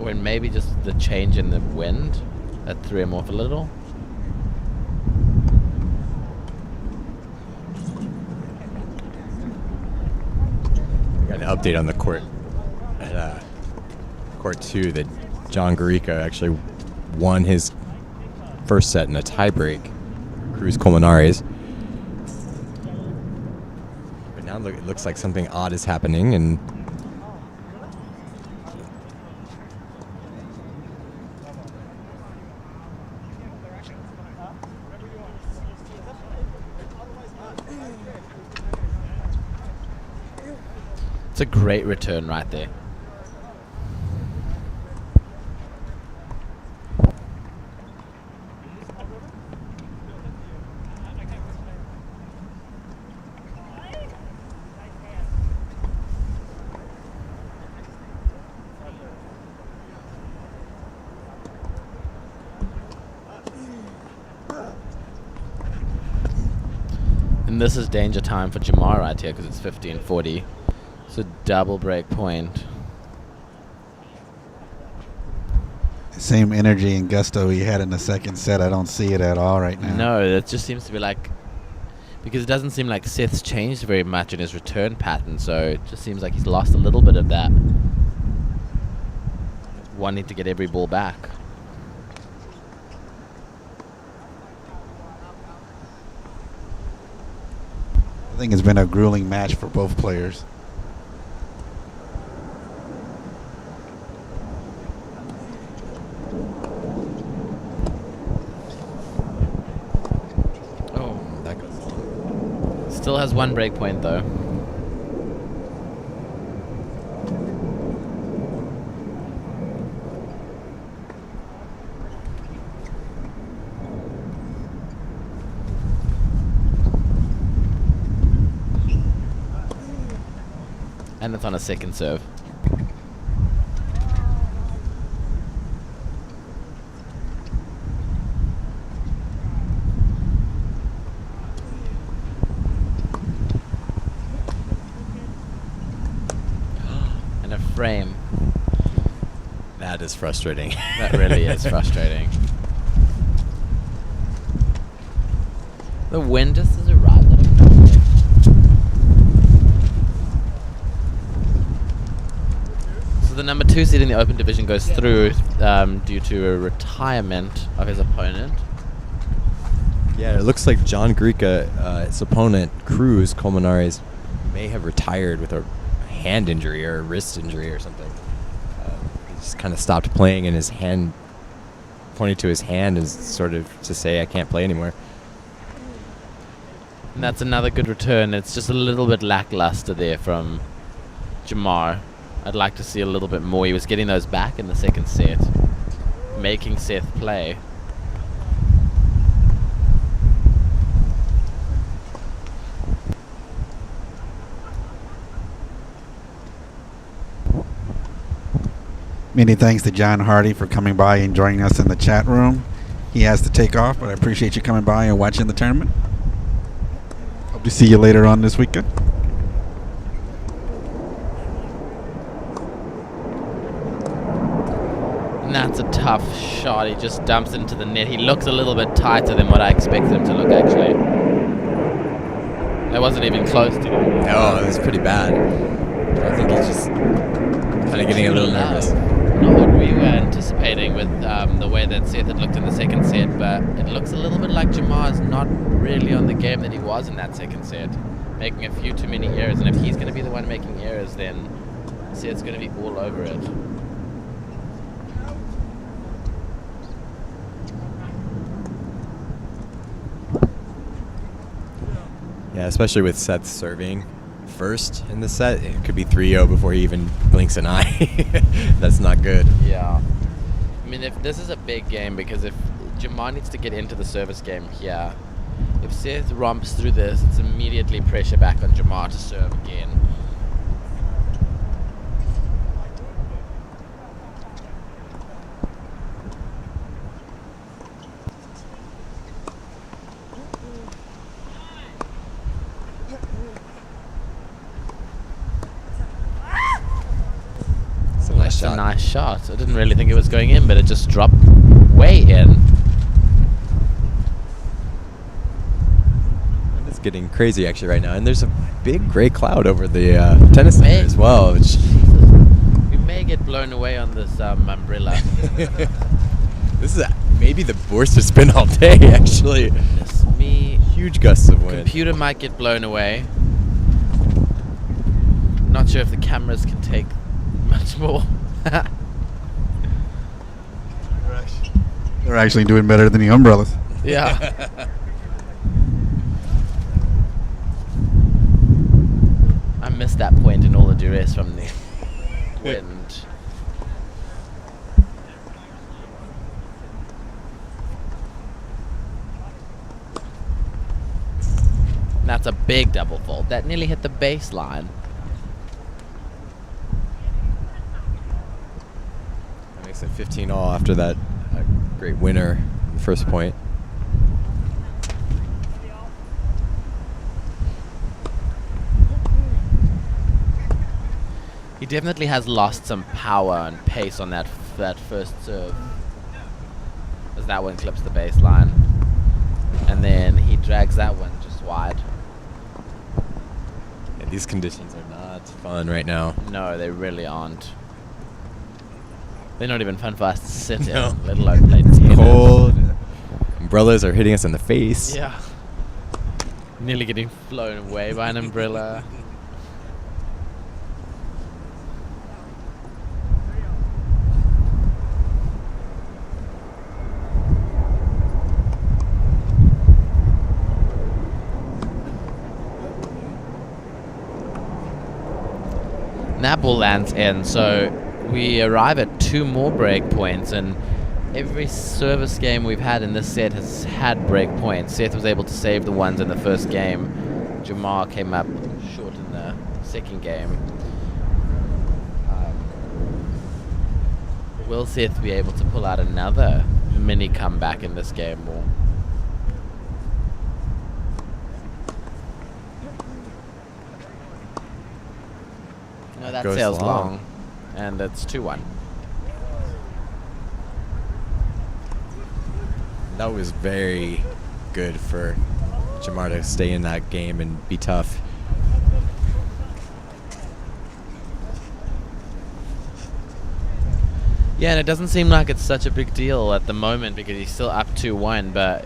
Or maybe just the change in the wind that threw him off a little. We got an update on the court at court 2 that John Garica actually won his first set in a tiebreak, Cruz Colmenares. But now it looks like something odd is happening, and it's a great return right there. And this is danger time for Jamar right here because it's 15-40. So double break point. Same energy and gusto he had in the second set. I don't see it at all right now. No, it just seems to be like, because it doesn't seem like Seth's changed very much in his return pattern, so it just seems like he's lost a little bit of that wanting to get every ball back. I think it's been a grueling match for both players. Oh, that goes. Still has one break point though. And it's on a second serve. And a frame. That is frustrating. That really is frustrating. The wind just has arrived. I don't know. So the number 2 seed in the open division goes through due to a retirement of his opponent. Yeah, it looks like John Greca, his opponent, Cruz Colmenares, may have retired with a hand injury or a wrist injury or something. He just kind of stopped playing, and his hand, pointing to his hand, is sort of to say, I can't play anymore. And that's another good return. It's just a little bit lackluster there from Jamar. I'd like to see a little bit more. He was getting those back in the second set, making Seth play. Many thanks to John Hardy for coming by and joining us in the chat room. He has to take off, but I appreciate you coming by and watching the tournament. Hope to see you later on this weekend. And that's a tough shot. He just dumps into the net. He looks a little bit tighter than what I expected him to look, actually. That wasn't even close to him. No, it was pretty bad. I think he's just kind of getting a little nervous. Not what we were anticipating with the way that Seth had looked in the second set, but it looks a little bit like Jamar's not really on the game that he was in that second set, making a few too many errors. And if he's going to be the one making errors, then Seth's going to be all over it. Yeah, especially with Seth serving first in the set. It could be 3-0 before he even blinks an eye. That's not good. Yeah. I mean, if this is a big game, because if Jamar needs to get into the service game here, if Seth romps through this, it's immediately pressure back on Jamar to serve again. That's a nice shot. I didn't really think it was going in, but it just dropped way in. It's getting crazy actually right now, and there's a big gray cloud over the tennis center as well. Which we may get blown away on this umbrella. This is maybe the worst it's been all day, actually. Goodness me. Huge gusts of wind. Computer might get blown away. Not sure if the cameras can take much more. They're actually doing better than the umbrellas. Yeah. I missed that point in all the duress from the wind. That's a big double fault. That nearly hit the baseline. That makes it 15-all after that great winner in the first point. He definitely has lost some power and pace on that first serve, as that one clips the baseline, and then he drags that one just wide. Yeah, these conditions are not fun right now. No, they really aren't. They're not even fun for us to sit in, let alone play tennis. Cold. Umbrellas are hitting us in the face. Yeah. Nearly getting flown away by an umbrella. And that ball lands in, so we arrive at 2 more break points, and every service game we've had in this set has had break points. Seth was able to save the ones in the first game. Jamar came up short in the second game. Will Seth be able to pull out another mini comeback in this game? Or no, that Goes sails long. long, and it's 2-1. That was very good for Jamar to stay in that game and be tough. Yeah, and it doesn't seem like it's such a big deal at the moment because he's still up 2-1, but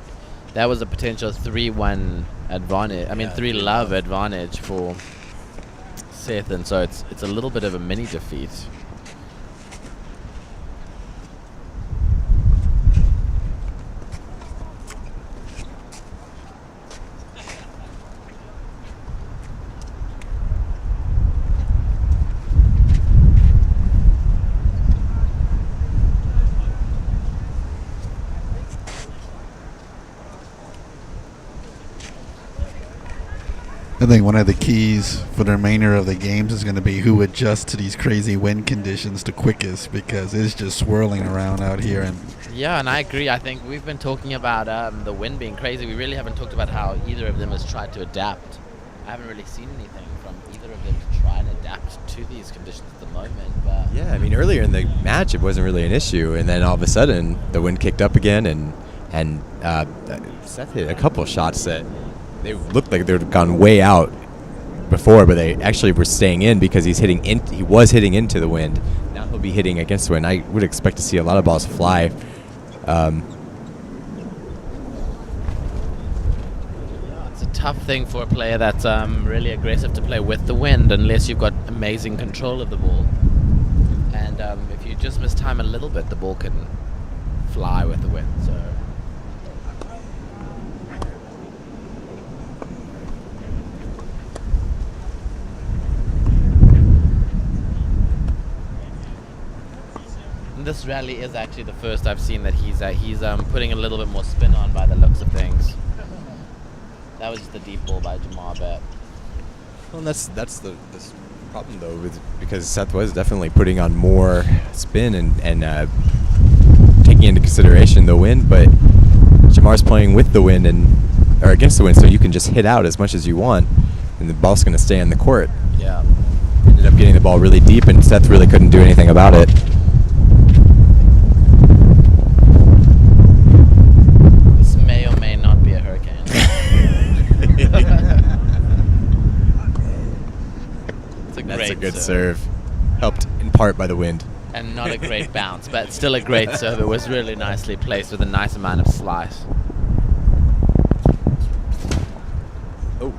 that was a potential 3-1 advantage. I mean, Yeah, 3-love advantage for Seth, and so it's a little bit of a mini defeat. I think one of the keys for the remainder of the games is going to be who adjusts to these crazy wind conditions the quickest, because it's just swirling around out here. And Yeah, and I agree. I think we've been talking about the wind being crazy. We really haven't talked about how either of them has tried to adapt. I haven't really seen anything from either of them to try and adapt to these conditions at the moment. But Yeah, I mean, earlier in the match, it wasn't really an issue, and then all of a sudden, the wind kicked up again, and Seth hit a couple shots that they looked like they had gone way out before, but they actually were staying in because he was hitting into the wind. Now he'll be hitting against the wind. I would expect to see a lot of balls fly. it's a tough thing for a player that's really aggressive to play with the wind unless you've got amazing control of the ball. And if you just miss time a little bit, the ball can fly with the wind. So. This rally is actually the first I've seen that he's putting a little bit more spin on by the looks of things. That was just a deep ball by Jamar, but Well, that's the problem though, because Seth was definitely putting on more spin and taking into consideration the wind, but Jamar's playing with the wind or against the wind, so you can just hit out as much as you want, and the ball's going to stay on the court. yeah. Ended up getting the ball really deep, and Seth really couldn't do anything about it. This may or may not be a hurricane. That's a good serve. Helped in part by the wind. And not a great bounce, but still a great serve. It was really nicely placed with a nice amount of slice. Oh.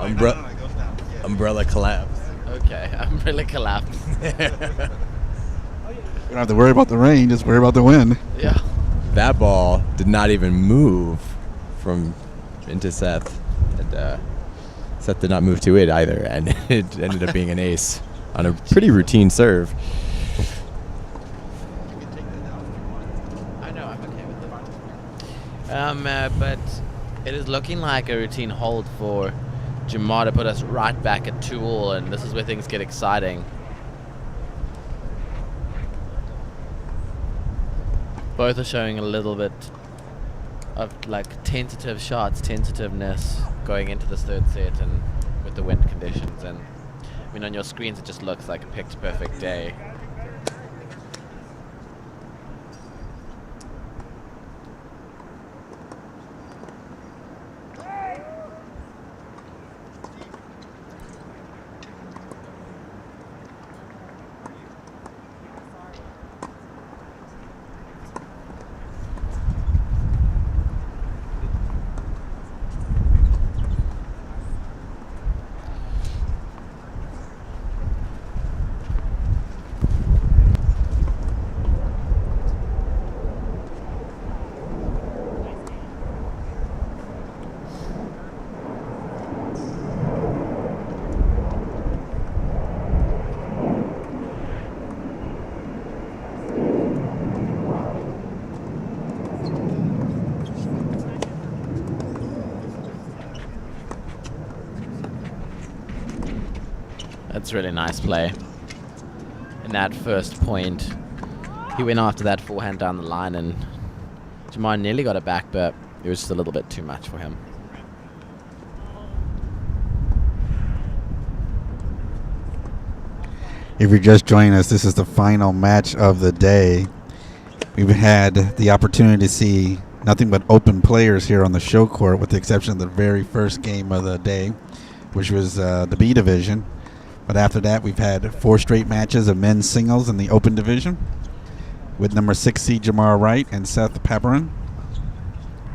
It goes down. Yeah. Umbrella collapse. Okay, umbrella collapse. we don't have to worry about the rain, just worry about the wind. Yeah. That ball did not even move into Seth. And Seth did not move to it either, and it ended up being an ace on a pretty routine serve. I know, I'm okay with it. But it is looking like a routine hold for Jamar to put us right back at 2-all, and this is where things get exciting. Both are showing a little bit of like tentative shots, tentativeness going into this third set and with the wind conditions. And I mean, on your screens it just looks like a picture perfect day. That's really nice play. in that first point. He went after that forehand down the line, and Jamar nearly got it back, but it was just a little bit too much for him. If you're just joining us, this is the final match of the day. We've had the opportunity to see nothing but open players here on the show court, with the exception of the very first game of the day, which was the B division. But after that, we've had 4 straight matches of men's singles in the open division, with number 6 seed Jamar Wright and Seth Pamperin.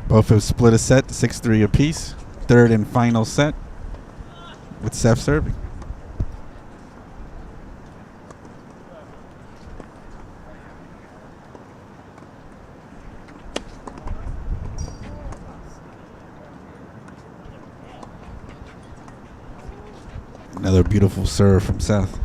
Both have split a set, 6-3 apiece. Third and final set, with Seth serving. Another beautiful serve from Seth.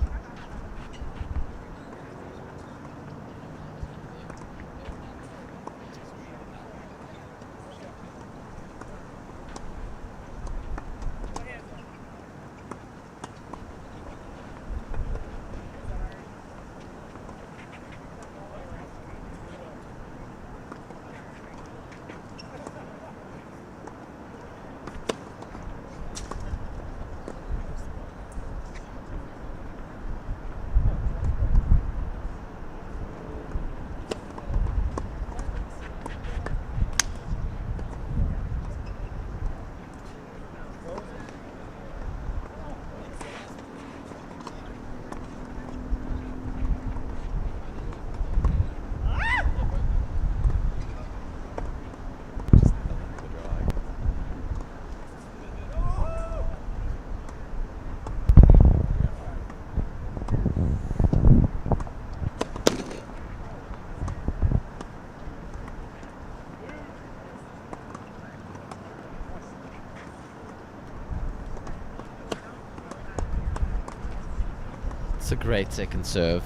It's a great second serve,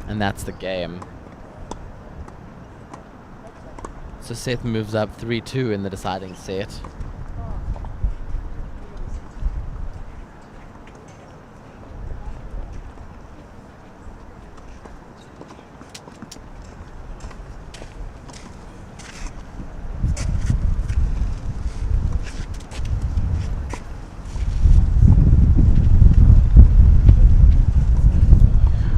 and that's the game. So Seth moves up 3-2 in the deciding set.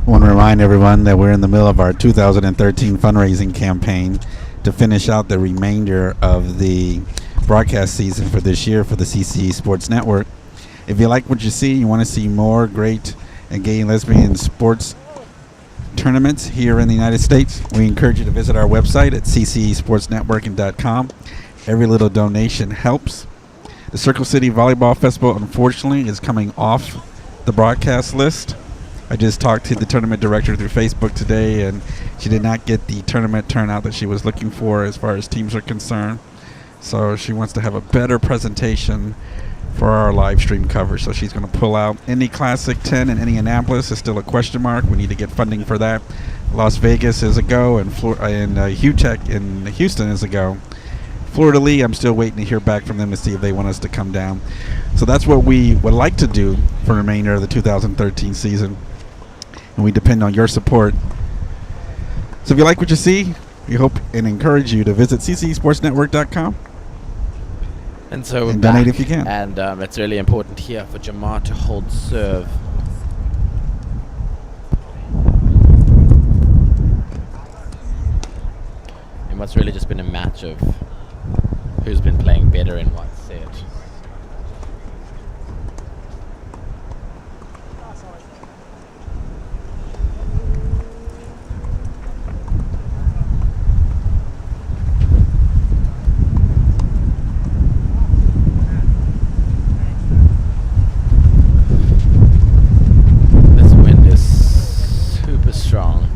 I want to remind everyone that we're in the middle of our 2013 fundraising campaign to finish out the remainder of the broadcast season for this year for the CCE Sports Network. If you like what you see, you want to see more great and gay and lesbian sports tournaments here in the United States, we encourage you to visit our website at ccesportsnetworking.com. Every little donation helps. The Circle City Volleyball Festival, unfortunately, is coming off the broadcast list. I just talked to the tournament director through Facebook today, and she did not get the tournament turnout that she was looking for as far as teams are concerned. So she wants to have a better presentation for our live stream coverage. So she's going to pull out. Indy Classic 10 in Indianapolis is still a question mark. We need to get funding for that. Las Vegas is a go, and HUTEC in Houston is a go. Florida Lee, I'm still waiting to hear back from them to see if they want us to come down. So that's what we would like to do for the remainder of the 2013 season. And we depend on your support. So if you like what you see, we hope and encourage you to visit ccesportsnetwork.com. And so we're and back, donate if you can. And it's really important here for Jamar to hold serve. And what's really just been a match of who's been playing better in what set. This wind is super strong.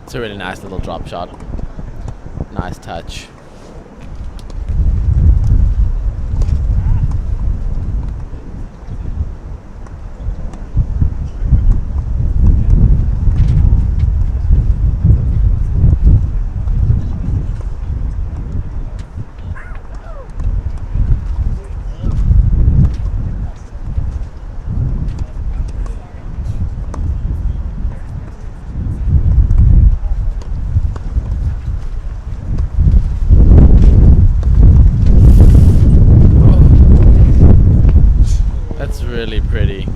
It's a really nice little drop shot. Nice touch. really pretty.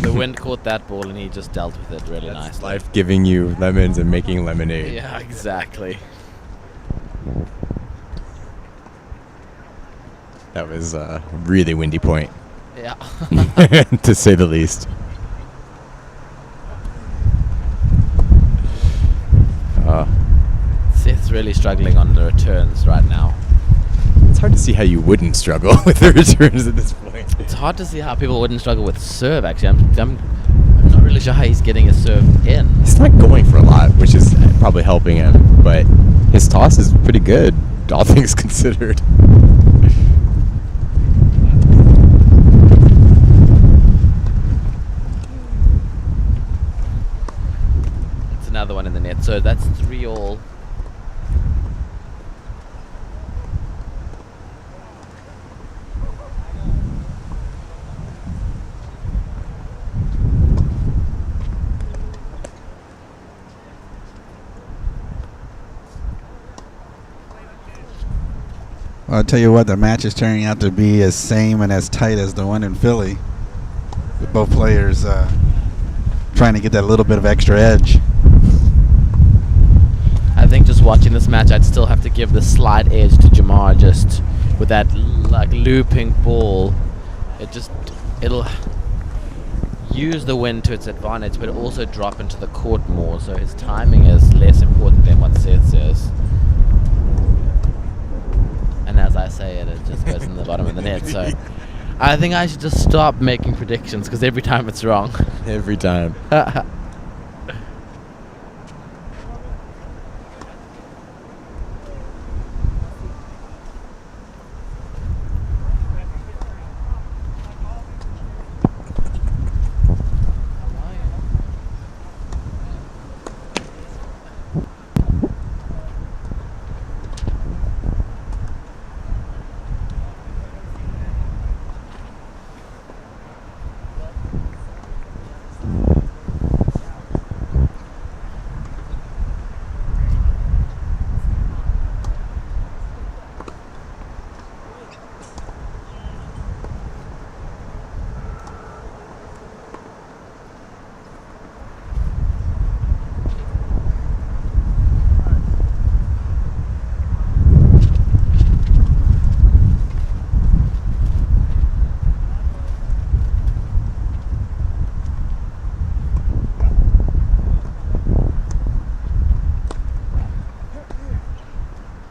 The wind caught that ball and he just dealt with it really That's nicely. life giving you lemons and making lemonade. Yeah, exactly. That was a really windy point, Yeah. to say the least. Seth's really struggling on the returns right now. It's hard to see how you wouldn't struggle with the returns at this point. It's hard to see how people wouldn't struggle with serve, actually. I'm not really sure how he's getting his serve in. He's not going for a lot, which is probably helping him, but his toss is pretty good, all things considered. It's another one in the net, so that's 3-all. I'll tell you what, the match is turning out to be as same and as tight as the one in Philly, with both players trying to get that little bit of extra edge. I think just watching this match, I'd still have to give the slight edge to Jamar, just with that like looping ball. It'll use the wind to its advantage, but also drop into the court more. So his timing is less important than what Seth says. And as I say it, it just goes in the bottom of the net. So I think I should just stop making predictions because every time it's wrong. Every time.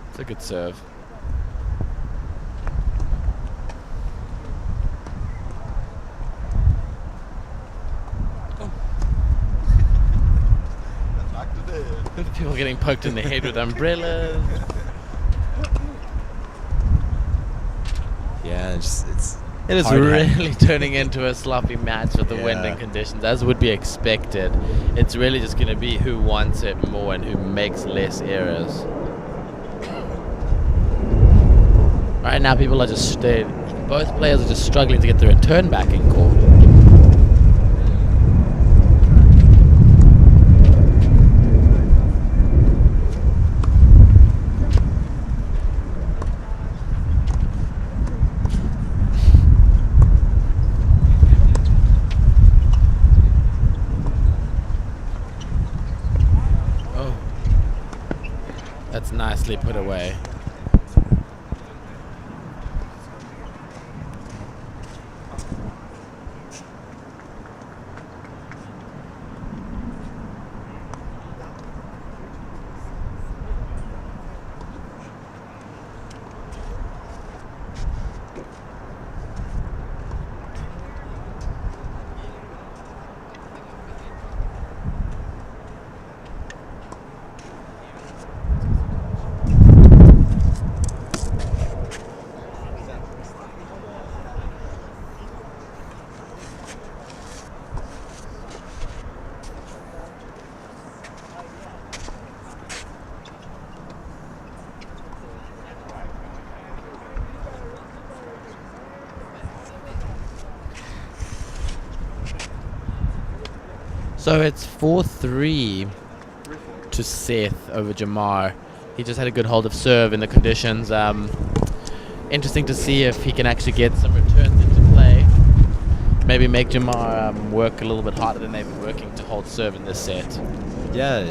It's a good serve. People getting poked in the head with umbrellas. Yeah, it's It is hard really turning into a sloppy match with the wind Yeah. and conditions, as would be expected. It's really just going to be who wants it more and who makes less errors. Right now, people are just both players are just struggling to get the return back in court. Oh, that's nicely put away. So it's 4-3 to Seth over Jamar. He just had a good hold of serve in the conditions. Interesting to see if he can actually get some returns into play. maybe make Jamar work a little bit harder than they've been working to hold serve in this set. Yeah.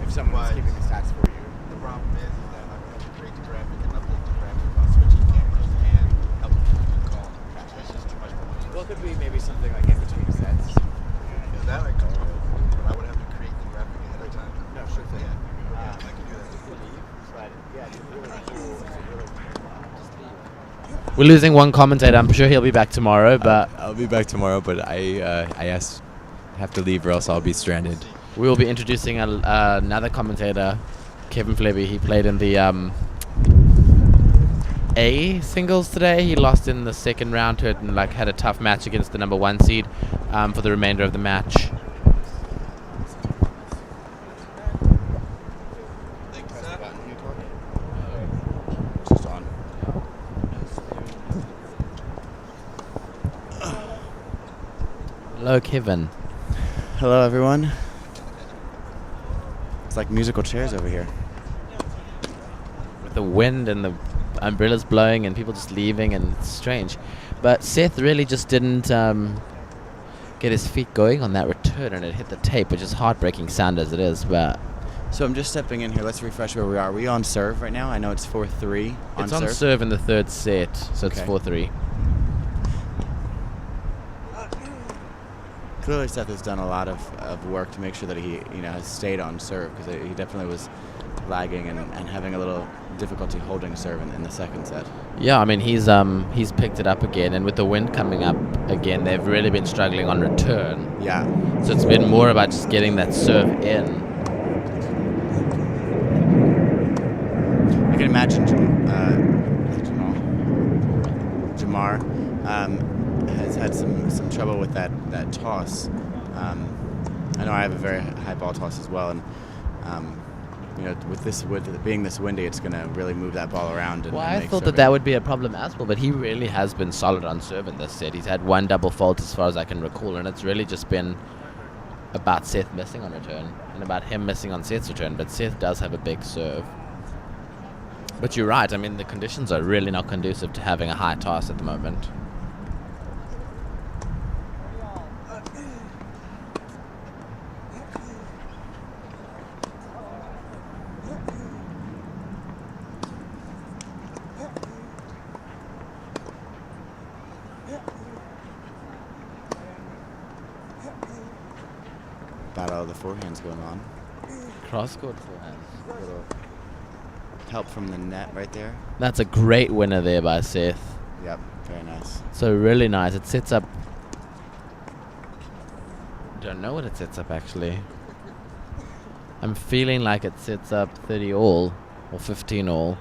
If someone's keeping the stats for you. The problem is that I'm going to create the graphic and upload the graphic while switching cameras and uploading the call. That's just too much for me. Well, it could be maybe something like in between sets. Is that like, but I would have to create the graphic ahead of time. No, sure thing. Yeah, I can do that. But yeah, it's really cool. We're losing one commentator. I'm sure he'll be back tomorrow, but I'll be back tomorrow, but I have to leave or else I'll be stranded. we will be introducing another commentator, Kevin Flebby. He played in the A singles today. He lost in the second round to it and had a tough match against the number 1 seed for the remainder of the match. Just on. Hello, Kevin. Hello, everyone. It's like musical chairs over here. With the wind and the umbrellas blowing and people just leaving, and it's strange. But Seth really just didn't get his feet going on that return, and it hit the tape, which is heartbreaking sound as it is. But So I'm just stepping in here. Let's refresh where we are. Are we on serve right now? I know it's 4-3 on it's serve. on serve in the third set, so it's Okay. 4-3. Clearly, Seth has done a lot of work to make sure that he has stayed on serve, because he definitely was lagging and having a little difficulty holding serve in the second set. Yeah, I mean he's picked it up again, and with the wind coming up again, they've really been struggling on return. Yeah. So it's been more about just getting that serve in. I can imagine Jamar has had some trouble with that toss. I know I have a very high ball toss as well, and with it being this windy, it's going to really move that ball around. Well, and I make thought serving. that would be a problem as well, but he really has been solid on serve in this set. He's had one double fault as far as I can recall, and it's really just been about Seth missing on return and about him missing on Seth's return. But Seth does have a big serve. But you're right. I mean, the conditions are really not conducive to having a high toss at the moment. Battle of the forehands going on. Cross-court forehand. A little help from the net right there. That's a great winner there by Seth. Yep, very nice. So really nice. It sets up... Don't know what it sets up actually. I'm feeling like it sets up 30 all or 15 all.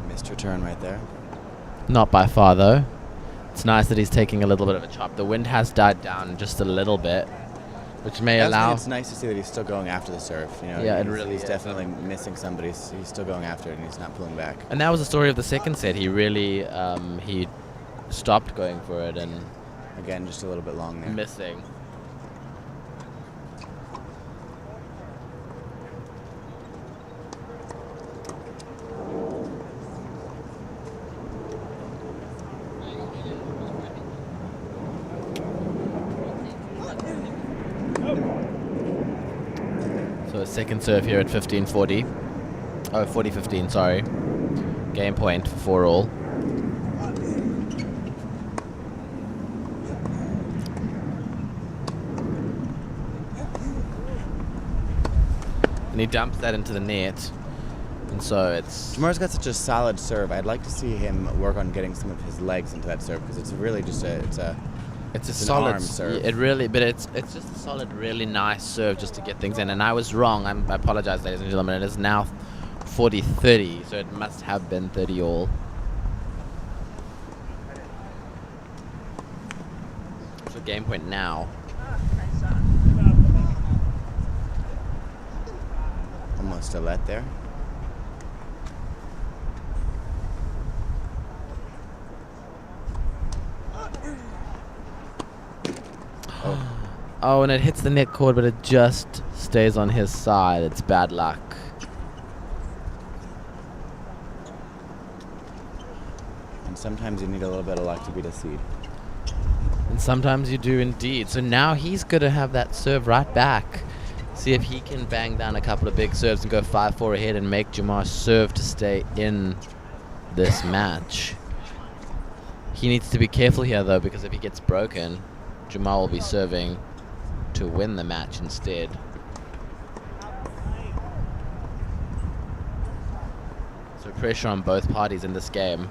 Missed return right there. Not by far though. It's nice that he's taking a little bit of a chop. The wind has died down just a little bit, which may allow... It's nice to see that he's still going after the serve. Yeah, it really he's is. definitely missing somebody. He's still going after it, and he's not pulling back. And that was the story of the second set. He really he stopped going for it and Again, just a little bit long there. missing. So a second serve here at 15-40. Oh, 40-15, sorry. Game point for 4-all. And he dumps that into the net. And so it's... Jamar's got such a solid serve. I'd like to see him work on getting some of his legs into that serve, because it's really just It's a It's an solid arm serve. It really, but it's just a solid, really nice serve just to get things in. And I was wrong. I apologize, ladies and gentlemen. It is now 40-30, so it must have been 30 all. So game point now. Almost a let there. Oh, and it hits the net cord, but it just stays on his side. It's bad luck. And sometimes you need a little bit of luck to beat a seed. And sometimes you do indeed. So now he's going to have that serve right back. See if he can bang down a couple of big serves and go 5-4 ahead and make Jamar serve to stay in this match. He needs to be careful here, though, because if he gets broken, Jamar will be serving to win the match instead. So pressure on both parties in this game.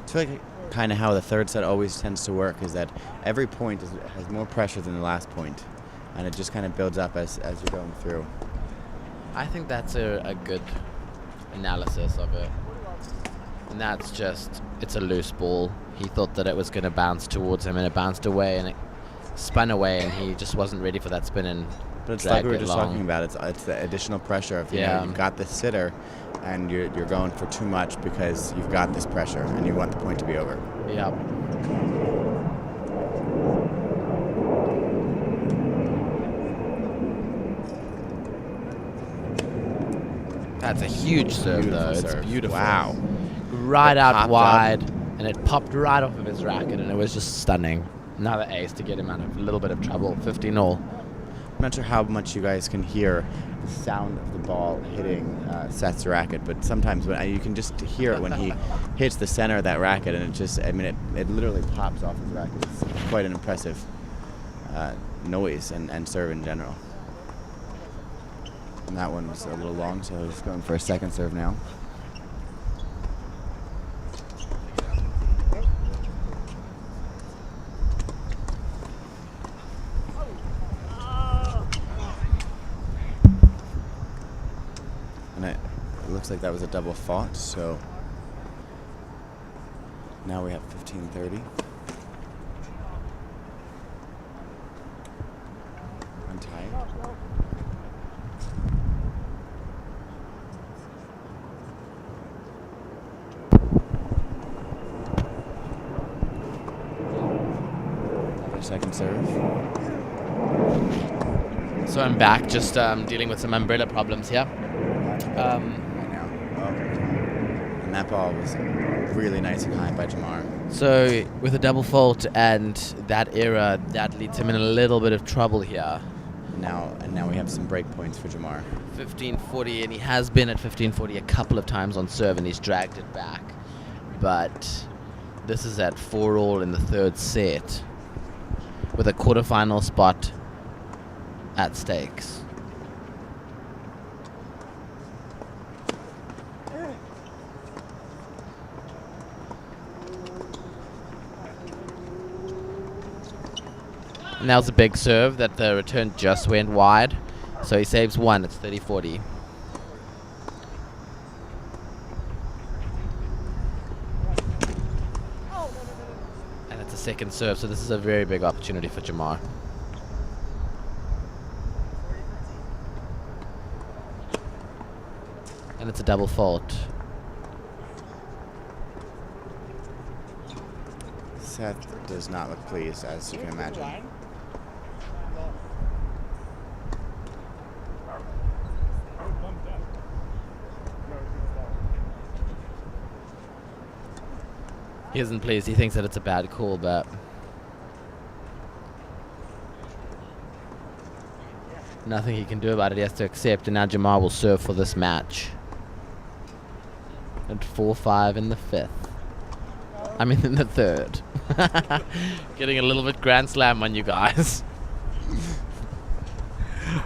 I feel like kind of how the third set always tends to work is that every point has more pressure than the last point, and it just kind of builds up as you're going through. I think that's a good analysis of it. And that's just, it's a loose ball. He thought that it was going to bounce towards him, and it bounced away, and it spun away, and he just wasn't ready for that spin and But it's dragged like we were it just long. talking about. It's the additional pressure of Yeah. you've got the sitter, and you're going for too much because you've got this pressure, and you want the point to be over. Yep. That's a huge serve, Beautiful though. It's serve. beautiful. Wow. Right It out popped wide, and it popped right off of his racket, and it was just stunning. Another ace to get him out of a little bit of trouble. 15 all. I'm not sure how much you guys can hear the sound of the ball hitting Seth's racket, but sometimes you can just hear it when he hits the center of that racket, and it just, I mean, it literally pops off his racket. It's quite an impressive noise and serve in general. And that one was a little long, so he's going for a second serve now. And it looks like that was a double fault, so now we have 15-30. Untied. Another second serve. So I'm back, just dealing with some umbrella problems here. Right now. And that ball was really nice and high by Jamar. So with a double fault and that error, that leads him in a little bit of trouble here. Now we have some break points for Jamar. 15-40, and he has been at 15-40 a couple of times on serve, and he's dragged it back. But this is at 4 all in the third set, with a quarterfinal spot at stakes. And that was a big serve that the return just went wide. So he saves one. It's 30-40. And it's a second serve, so this is a very big opportunity for Jamar. And it's a double fault. Seth does not look pleased, as you can imagine. He isn't pleased. He thinks that it's a bad call, but nothing he can do about it. He has to accept, and now Jamar will serve for this match. At 4-5 in the fifth. I mean, in the third. Getting a little bit Grand Slam on you guys.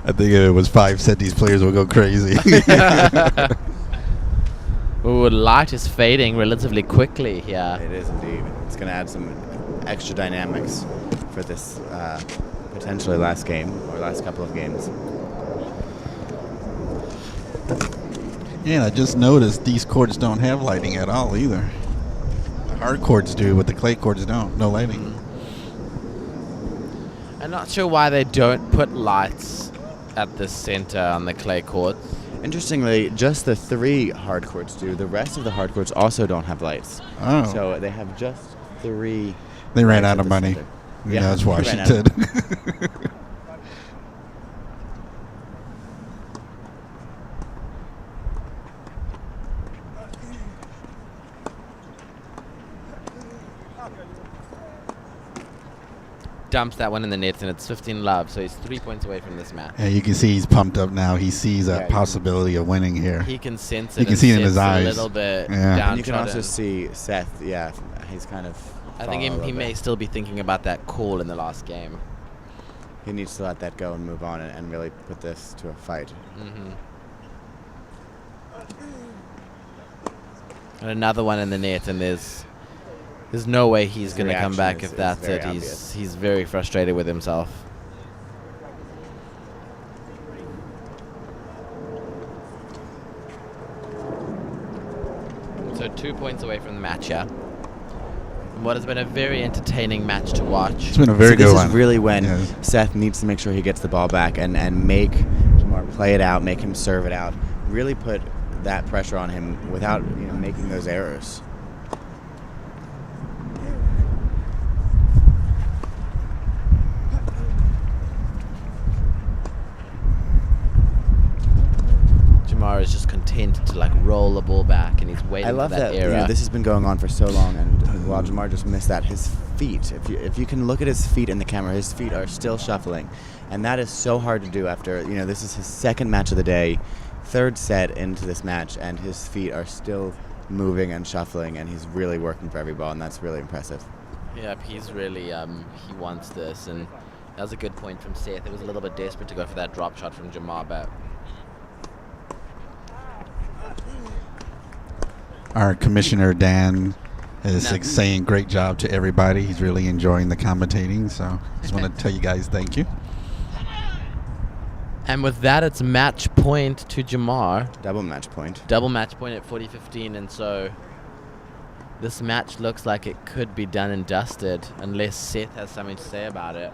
I think if it was 5 set, these players would go crazy. Ooh, light is fading relatively quickly here. It is indeed. It's going to add some extra dynamics for this potentially last game or last couple of games. Yeah, I just noticed these courts don't have lighting at all either. The hard courts do, but the clay courts don't. No lighting. I'm not sure why they don't put lights at the center on the clay courts. Interestingly, just the 3 hard courts do. The rest of the hard courts also don't have lights. Oh. So they have just 3. They ran lights out at of the money. center. Yeah, that's they ran out. Washington. Dumps that one in the net, and it's 15-love, so he's 3 points away from this match. Yeah, you can see he's pumped up now. He sees a Yeah, possibility of winning here. He can sense it. You can and see it in his Seth's eyes. A little bit Yeah. downtrodden. And you can also see Seth, he's kind of I think fallen a he little may bit. still be thinking about that call in the last game. He needs to let that go and move on and really put this to a fight. And another one in the net, and there's no way he's His going to come reaction back is if that's very it. obvious. He's very frustrated with himself. So 2 points away from the match here. And what has been a very entertaining match to watch. It's been a very So good this one. is really when Yeah. Seth needs to make sure he gets the ball back and make Jamar play it out, make him serve it out, really put that pressure on him without making those errors. Jamar is just content to roll the ball back, and he's waiting I love for that that error. this has been going on for so long, and while Jamar just missed that, his feet, if you can look at his feet in the camera, his feet are still shuffling, and that is so hard to do after, this is his second match of the day, 3rd set into this match, and his feet are still moving and shuffling, and he's really working for every ball, and that's really impressive. Yep, he's really, he wants this, and that was a good point from Seth. It was a little bit desperate to go for that drop shot from Jamar, but Our commissioner, Dan, is saying great job to everybody. He's really enjoying the commentating, so just want to tell you guys thank you. And with that, it's match point to Jamar. Double match point. Double match point at 40-15, and so this match looks like it could be done and dusted unless Seth has something to say about it.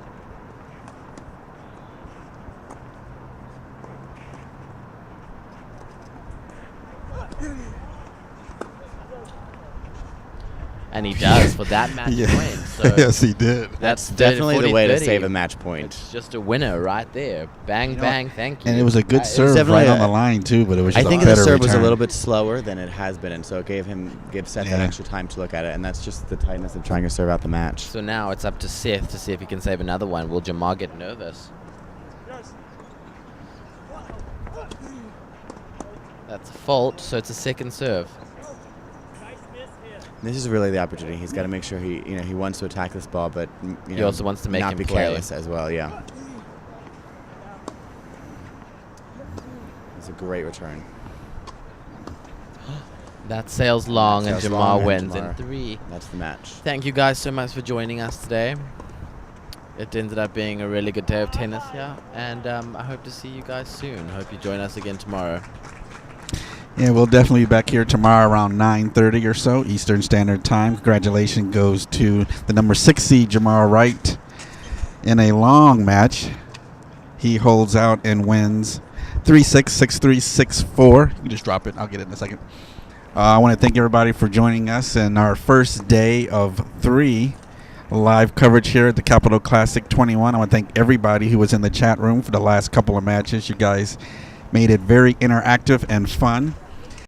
And he does for that match point. So yes, he did. that's Definitely the way to 40-30. save a match point. It's just a winner right there. Bang, bang, thank you. And it was a good was serve definitely right on a- the line, too, but it was I just think a the better serve was a return. little bit slower than it has been, and so it gave Seth that Yeah. extra time to look at it, and that's just the tightness of trying to serve out the match. So now it's up to Seth to see if he can save another one. Will Jamar get nervous? That's a fault, so it's a second serve. This is really the opportunity. He's got to make sure he wants to attack this ball, but He also wants to make not him be play. careless as well. Yeah, it's a great return. That sails long, and Sails Jamar long, and wins in Jamar- 3. That's the match. Thank you guys so much for joining us today. It ended up being a really good day of tennis here, and I hope to see you guys soon. Hope you join us again tomorrow. Yeah, we'll definitely be back here tomorrow around 9:30 or so Eastern Standard Time. Congratulations goes to the number 6 seed, Jamar Wright, in a long match. He holds out and wins 3-6, 6-3, 6-4. You can just drop it. I'll get it in a second. I want to thank everybody for joining us in our first day of 3 live coverage here at the Capital Classic 21. I want to thank everybody who was in the chat room for the last couple of matches. You guys made it very interactive and fun.